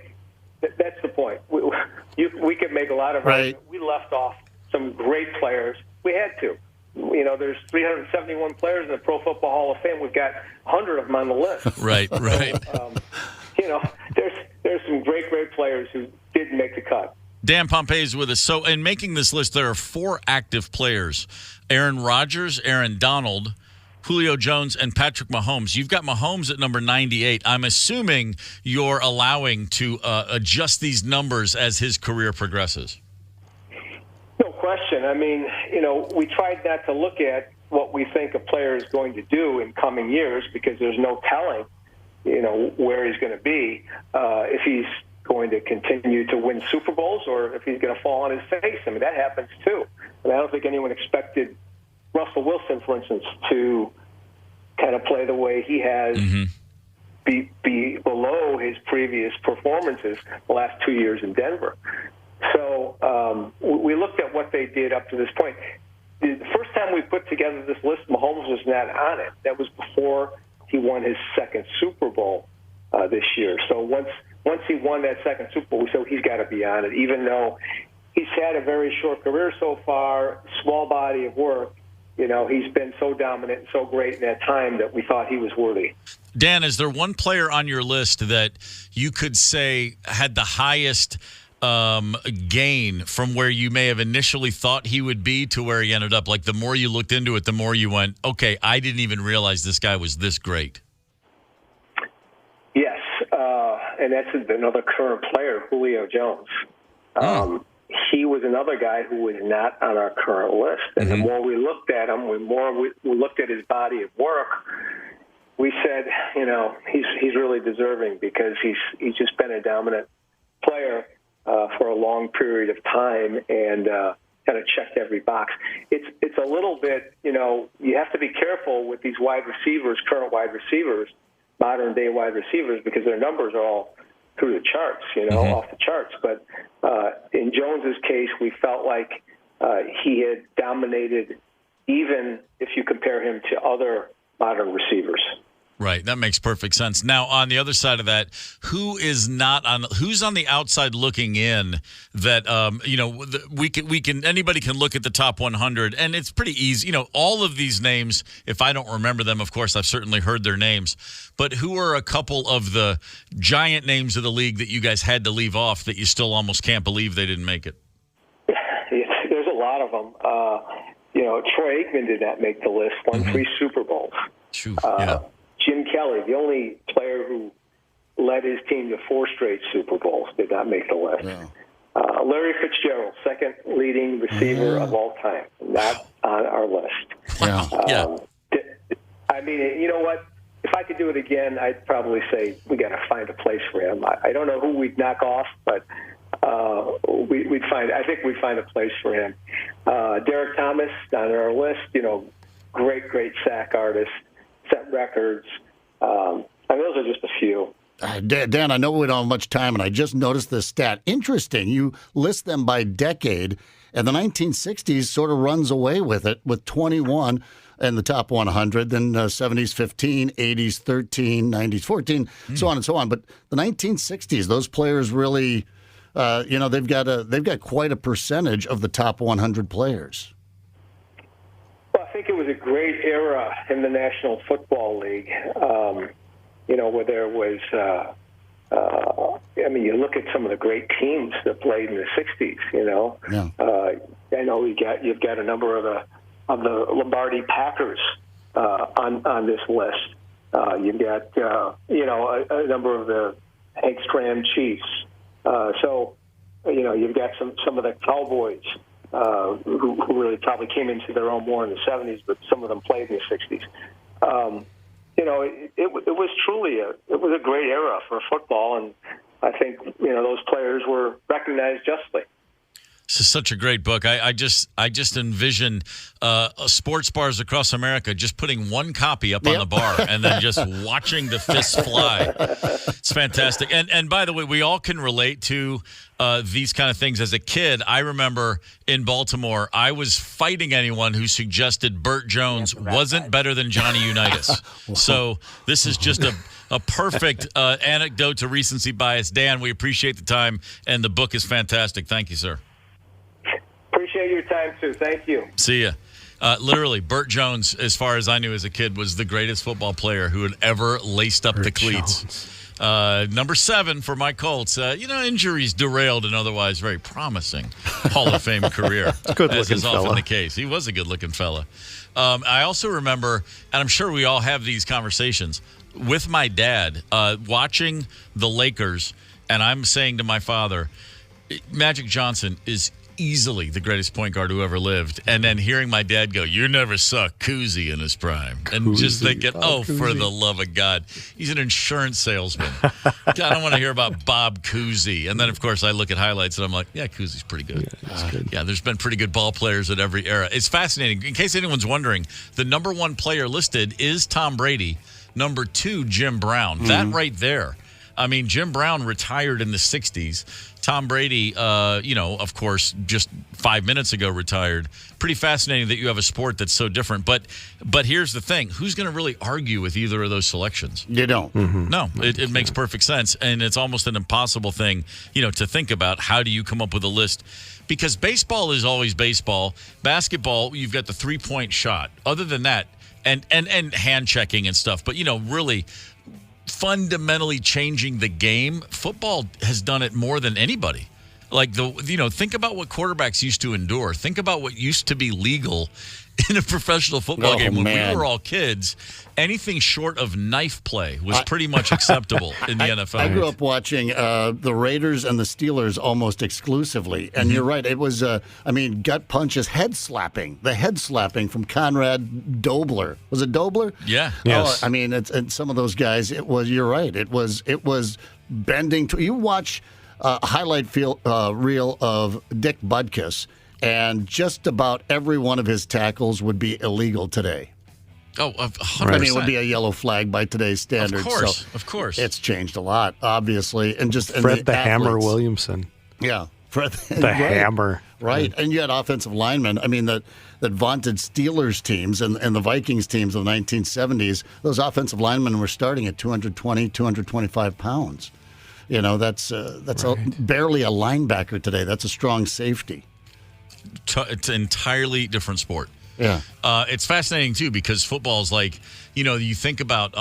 that's the point. We could make a lot of right. We left off some great players. We had to. There's 371 players in the Pro Football Hall of Fame. We've got 100 of them on the list. Right. There's some great players who didn't make the cut. Dan Pompei is with us. So in making this list, there are 4 active players: Aaron Rodgers, Aaron Donald, Julio Jones, and Patrick Mahomes. You've got Mahomes at number 98. I'm assuming you're allowing to adjust these numbers as his career progresses. No question. I mean, we tried not to look at what we think a player is going to do in coming years because there's no telling, where he's going to be, if he's going to continue to win Super Bowls or if he's going to fall on his face. I mean, that happens too. I don't think anyone expected Russell Wilson, for instance, to kind of play the way he has, be below his previous performances the last 2 years in Denver. So we looked at what they did up to this point. The first time we put together this list, Mahomes was not on it. That was before he won his second Super Bowl this year. So once he won that second Super Bowl, so he's got to be on it, even though he's had a very short career so far, small body of work. He's been so dominant and so great in that time that we thought he was worthy. Dan, is there one player on your list that you could say had the highest gain from where you may have initially thought he would be to where he ended up? Like, the more you looked into it, the more you went, okay, I didn't even realize this guy was this great. Yes, and that's another current player, Julio Jones. He was another guy who was not on our current list. And the more we looked at him, the more we looked at his body of work, we said, he's really deserving because he's just been a dominant player for a long period of time and kind of checked every box. It's a little bit, you have to be careful with these wide receivers, current wide receivers, modern day wide receivers, because their numbers are all through the charts, off the charts. But in Jones's case, we felt like he had dominated, even if you compare him to other modern receivers. Right, that makes perfect sense. Now, on the other side of that, who's on the outside looking in? That anybody can look at the top 100, and it's pretty easy. All of these names, if I don't remember them, of course, I've certainly heard their names. But who are a couple of the giant names of the league that you guys had to leave off that you still almost can't believe they didn't make it? There's a lot of them. Troy Aikman did not make the list. Won 3 Super Bowls. Yeah. Jim Kelly, the only player who led his team to 4 straight Super Bowls, did not make the list. Yeah. Larry Fitzgerald, second leading receiver of all time, not on our list. Yeah. I mean, you know what? If I could do it again, I'd probably say we got to find a place for him. I don't know who we'd knock off, but we'd find. I think we'd find a place for him. Derek Thomas on our list. Great sack artist. Set records. Those are just a few. Dan, I know we don't have much time, and I just noticed this stat. Interesting. You list them by decade, and the 1960s sort of runs away with it, with 21 in the top 100, then 70s 15, 80s 13, 90s 14, so on and so on. But the 1960s, those players really, they've got quite a percentage of the top 100 players. I think it was a great era in the National Football League, where there was, you look at some of the great teams that played in the 60s, Yeah. I know you've got a number of the Lombardi Packers on this list. You've got, a number of the Hank Stram Chiefs. You've got some of the Cowboys. Who really probably came into their own more in the 70s, but some of them played in the 60s. it was truly a great era for football, and I think those players were recognized justly. This is such a great book. I just envision sports bars across America just putting one copy up on the bar and then just watching the fists fly. It's fantastic. And by the way, we all can relate to these kind of things. As a kid, I remember in Baltimore, I was fighting anyone who suggested Burt Jones wasn't better than Johnny Unitas. So this is just a perfect anecdote to recency bias. Dan, we appreciate the time, and the book is fantastic. Thank you, sir. Appreciate your time, too. Thank you. See ya. Literally, Burt Jones, as far as I knew as a kid, was the greatest football player who had ever laced up the cleats. Number 7 for my Colts. Injuries derailed an otherwise very promising Hall of Fame career. As is often the case. He was a good-looking fella. I also remember, and I'm sure we all have these conversations, with my dad, watching the Lakers, and I'm saying to my father, Magic Johnson is easily the greatest point guard who ever lived. And then hearing my dad go, "You never saw Cousy in his prime." And just thinking, for the love of God, he's an insurance salesman. God, I don't want to hear about Bob Cousy. And then, of course, I look at highlights and I'm like, yeah, Cousy's pretty good. Yeah, there's been pretty good ball players at every era. It's fascinating. In case anyone's wondering, the number 1 player listed is Tom Brady. Number 2, Jim Brown. That right there. I mean, Jim Brown retired in the 60s. Tom Brady, of course, just 5 minutes ago retired. Pretty fascinating that you have a sport that's so different. But here's the thing. Who's going to really argue with either of those selections? You don't. No, it makes perfect sense. And it's almost an impossible thing, to think about. How do you come up with a list? Because baseball is always baseball. Basketball, you've got the 3-point shot. Other than that, and hand checking and stuff. But, really fundamentally changing the game, football has done it more than anybody. Like, think about what quarterbacks used to endure. Think about what used to be legal in a professional football game when we were all kids. Anything short of knife play was pretty much acceptable in the NFL. I grew up watching the Raiders and the Steelers almost exclusively. And you're right. It was, gut punches, head slapping. The head slapping from Conrad Dobler. Was it Dobler? Yeah. Yes. And some of those guys, you're right. It was bending. You watch a highlight reel of Dick Butkus, and just about every one of his tackles would be illegal today. Oh, 100%. It would be a yellow flag by today's standards. Of course. It's changed a lot, obviously. And Fred the Hammer Williamson. Yeah. Fred the Hammer. Right. And you had offensive linemen. That vaunted Steelers teams and the Vikings teams of the 1970s, those offensive linemen were starting at 220, 225 pounds. That's barely a linebacker today. That's a strong safety. It's an entirely different sport. Yeah. It's fascinating, too, because football is like, you think about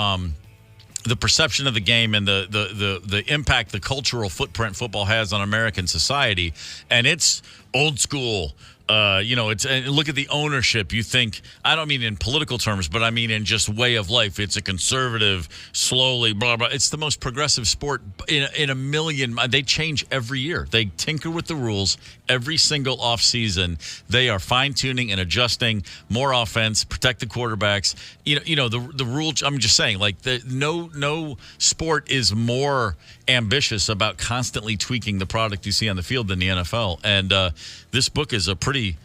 the perception of the game and the impact, the cultural footprint football has on American society, and it's old school. And look at the ownership. You think, I don't mean in political terms, but I mean in just way of life. It's a conservative, slowly, blah, blah. It's the most progressive sport in a million. They change every year. They tinker with the rules every single offseason. They are fine-tuning and adjusting more offense, protect the quarterbacks. The rule, I'm just saying, like, no sport is more ambitious about constantly tweaking the product you see on the field than the NFL. And this book is a pretty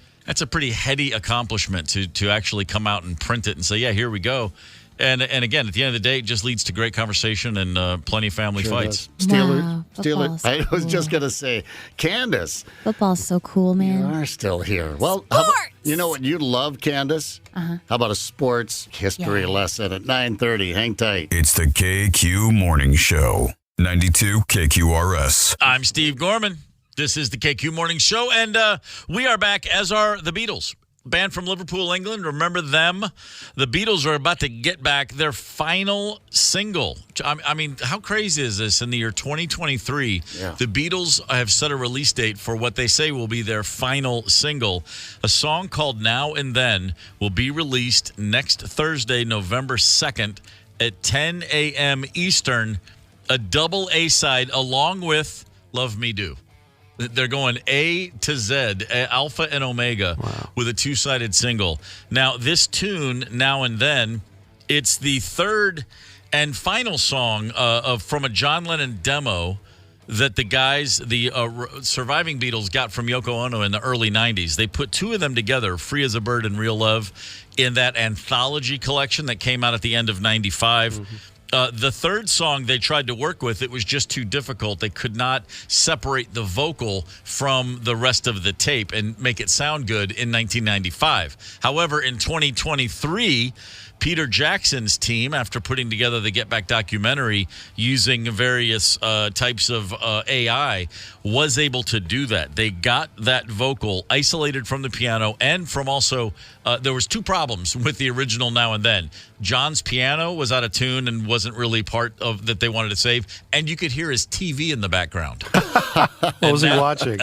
heady accomplishment to actually come out and print it and say, yeah, here we go. And again, at the end of the day, it just leads to great conversation and plenty of family fights. Steelers. I was just going to say, Candace. Football's so cool, man. You are still here. Well, you know what you love, Candace? How about a sports history lesson at 9:30? Hang tight. It's the KQ Morning Show. 92 KQRS. I'm Steve Gorman. This is the KQ Morning Show, and we are back, as are the Beatles. Band from Liverpool, England. Remember them? The Beatles are about to get back their final single. I mean, how crazy is this? In the year 2023, the Beatles have set a release date for what they say will be their final single. A song called Now and Then will be released next Thursday, November 2nd at 10 a.m. Eastern. A double A-side along with Love Me Do. They're going A to Z, Alpha and Omega, with a 2-sided single. Now, this tune, Now and Then, It's the third and final song from a John Lennon demo that the guys, the surviving Beatles, got from Yoko Ono in the early 90s. They put two of them together, Free as a Bird and Real Love, in that anthology collection that came out at the end of 95. Mm-hmm. The third song they tried to work with, it was just too difficult. They could not separate the vocal from the rest of the tape and make it sound good in 1995. However, in 2023, Peter Jackson's team, after putting together the Get Back documentary using various types of AI, was able to do that. They got that vocal isolated from the piano and from also, there was two problems with the original Now and Then. John's piano was out of tune and wasn't really part of that they wanted to save, and you could hear his TV in the background. What was he watching?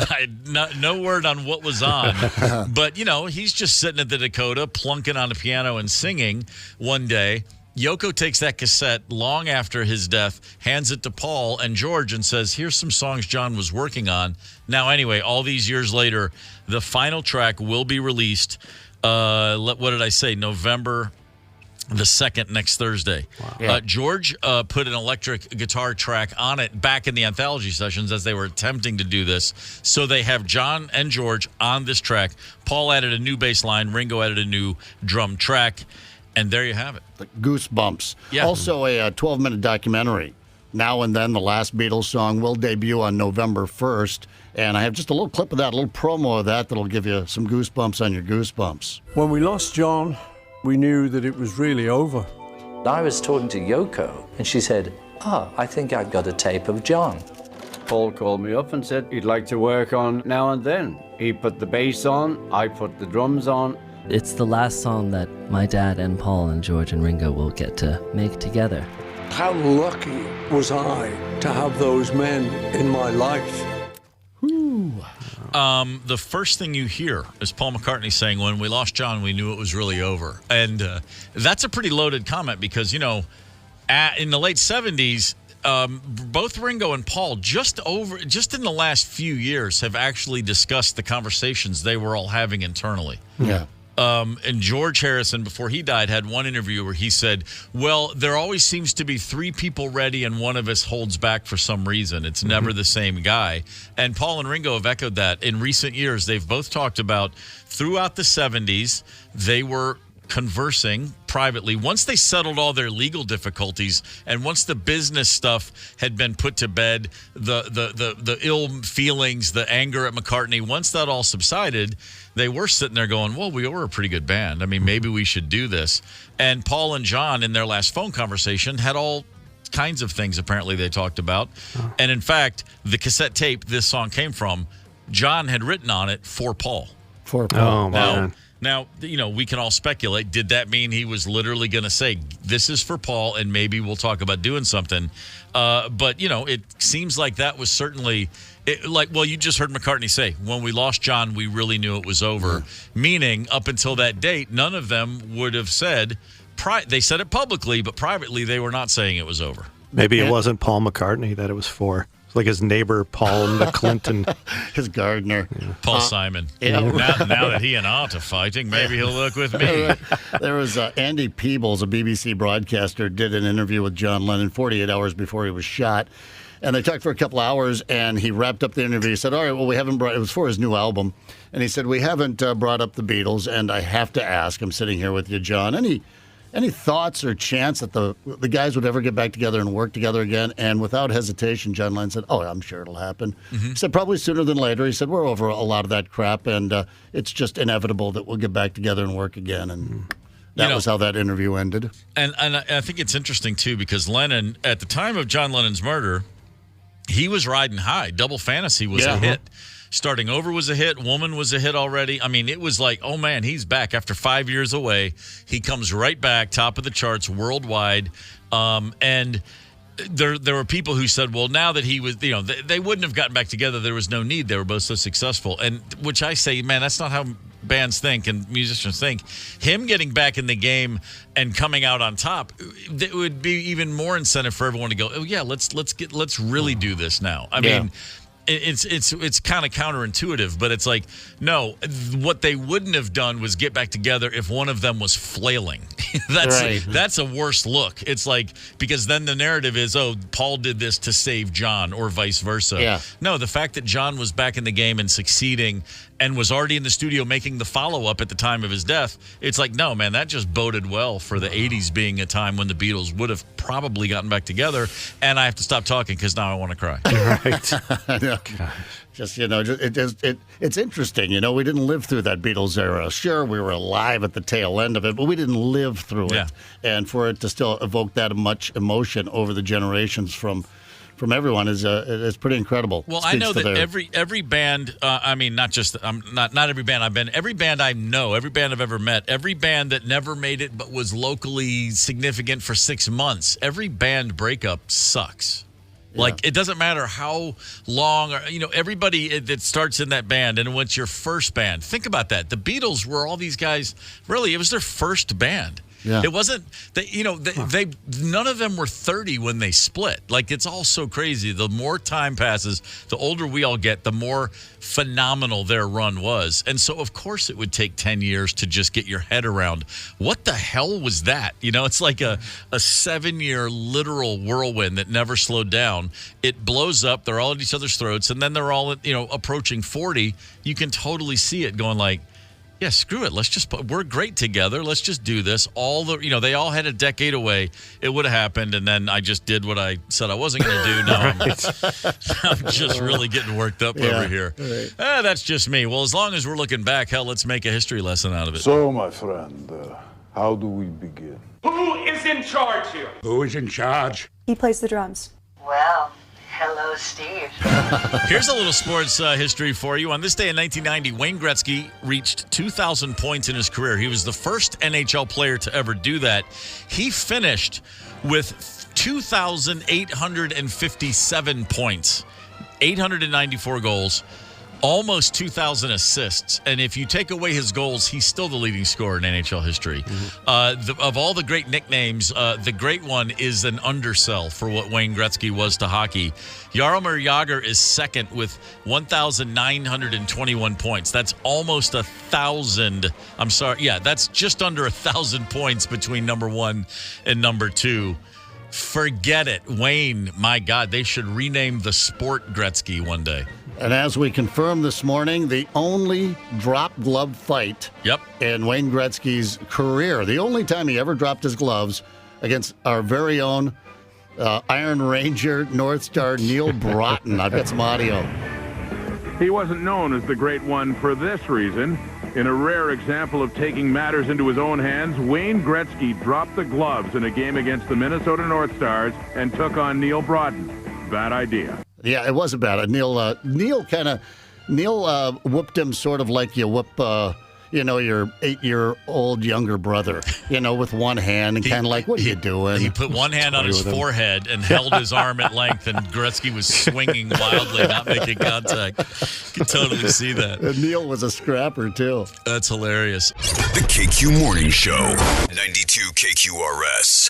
No word on what was on, but he's just sitting at the Dakota, plunking on the piano and singing. One day, Yoko takes that cassette long after his death, hands it to Paul and George, and says, "Here's some songs John was working on." Now, anyway, all these years later, the final track will be released. What did I say? November the 2nd, next Thursday. Wow. Yeah. George put an electric guitar track on it back in the anthology sessions as they were attempting to do this. So they have John and George on this track. Paul added a new bass line. Ringo added a new drum track. And there you have it. The Goosebumps. Yeah. Also a 12-minute documentary. Now and Then, the last Beatles song, will debut on November 1st. And I have just a little clip of that, a little promo of that that'll give you some goosebumps on your goosebumps. When we lost John, we knew that it was really over. I was talking to Yoko, and she said, I think I've got a tape of John. Paul called me up and said he'd like to work on Now and Then. He put the bass on, I put the drums on. It's the last song that my dad and Paul and George and Ringo will get to make together. How lucky was I to have those men in my life? The first thing you hear is Paul McCartney saying, "When we lost John, we knew it was really over." And that's a pretty loaded comment because, in the late 70s, both Ringo and Paul just in the last few years have actually discussed the conversations they were all having internally. Yeah. And George Harrison, before he died, had one interview where he said, well, there always seems to be three people ready and one of us holds back for some reason. It's never the same guy. And Paul and Ringo have echoed that. In recent years, they've both talked about throughout the 70s, they were conversing privately. Once they settled all their legal difficulties and once the business stuff had been put to bed, the ill feelings, the anger at McCartney, once that all subsided, they were sitting there going, well, we were a pretty good band. I mean, maybe we should do this. And Paul and John, in their last phone conversation, had all kinds of things apparently they talked about. And in fact, the cassette tape this song came from, John had written on it for Paul. For Paul. Oh, man. Now, we can all speculate. Did that mean he was literally going to say, this is for Paul, and maybe we'll talk about doing something? But, it seems like that was certainly, you just heard McCartney say, when we lost John, we really knew it was over. Meaning, up until that date, none of them would have said, they said it publicly, but privately they were not saying it was over. Maybe it wasn't Paul McCartney that it was for. It's like his neighbor, Paul McClinton. His gardener. Yeah. Paul Simon. Yeah. Now that he and Art are fighting, maybe he'll work with me. There was Andy Peebles, a BBC broadcaster, did an interview with John Lennon 48 hours before he was shot. And they talked for a couple hours, and he wrapped up the interview. He said, all right, well, we haven't brought, it was for his new album. And he said, we haven't brought up the Beatles, and I have to ask, I'm sitting here with you, John, any thoughts or chance that the guys would ever get back together and work together again? And without hesitation, John Lennon said, oh, I'm sure it'll happen. He said, probably sooner than later. He said, we're over a lot of that crap, and it's just inevitable that we'll get back together and work again. And that was how that interview ended. And I think it's interesting, too, because Lennon, at the time of John Lennon's murder, he was riding high. Double Fantasy was a hit. Starting Over was a hit. Woman was a hit already. I mean, it was like, oh, man, he's back after 5 years away. He comes right back, top of the charts worldwide. And there were people who said, well, now that he was, they wouldn't have gotten back together. There was no need. They were both so successful. And which I say, man, that's not how bands think and musicians think. Him getting back in the game and coming out on top, it would be even more incentive for everyone to go, oh, yeah, let's really do this now. I mean, it's kind of counterintuitive, but it's like, no, what they wouldn't have done was get back together if one of them was flailing. That's a worse look. It's like, because then the narrative is, oh, Paul did this to save John, or vice versa. Yeah. No, the fact that John was back in the game and succeeding and was already in the studio making the follow-up at the time of his death, it's like, no, man, that just boded well for the 80s being a time when the Beatles would have probably gotten back together. And I have to stop talking because now I want to cry. Right. Just, it's interesting. We didn't live through that Beatles era. Sure, we were alive at the tail end of it, but we didn't live through it. And for it to still evoke that much emotion over the generations from everyone is pretty incredible. Well, I know that every band, not every band I've been, every band I know, every band I've ever met, every band that never made it but was locally significant for 6 months, every band breakup sucks. Yeah. Like, it doesn't matter how long, or, everybody that starts in that band, and what's your first band? Think about that. The Beatles were all these guys, really, it was their first band. Yeah. It wasn't that, they none of them were 30 when they split. Like, it's all so crazy. The more time passes, the older we all get, the more phenomenal their run was. And so, of course, it would take 10 years to just get your head around what the hell was that? It's like a 7-year literal whirlwind that never slowed down. It blows up. They're all at each other's throats. And then they're all, approaching 40. You can totally see it going like, yeah, screw it. We're great together. Let's just do this. They all had a decade away. It would have happened, and then I just did what I said I wasn't going to do. Now I'm just really getting worked up over here. Right. That's just me. Well, as long as we're looking back, hell, let's make a history lesson out of it. So, my friend, how do we begin? Who is in charge here? Who is in charge? He plays the drums. Well, hello, Steve. Here's a little sports history for you. On this day in 1990, Wayne Gretzky reached 2,000 points in his career. He was the first NHL player to ever do that. He finished with 2,857 points, 894 goals, almost 2,000 assists. And if you take away his goals, he's still the leading scorer in NHL history. Mm-hmm. Of all the great nicknames, the great one is an undersell for what Wayne Gretzky was to hockey. Jaromir Jagr is second with 1,921 points. That's almost 1,000. I'm sorry. Yeah, that's just under 1,000 points between number one and number two. Forget it. Wayne, my God, they should rename the sport Gretzky one day. And as we confirmed this morning, the only drop glove fight in Wayne Gretzky's career, the only time he ever dropped his gloves against our very own Iron Ranger North Star Neil Broughton. I've got some audio. He wasn't known as the Great One for this reason. In a rare example of taking matters into his own hands, Wayne Gretzky dropped the gloves in a game against the Minnesota North Stars and took on Neil Broughton. Bad idea. Yeah, it wasn't bad. Neil whooped him sort of like you whoop, your 8-year-old younger brother, with one hand and kind of like, what are you doing? He put one hand on his forehead and held his arm at length, and Gretzky was swinging wildly, not making contact. You can totally see that. And Neil was a scrapper, too. That's hilarious. The KQ Morning Show, 92 KQRS.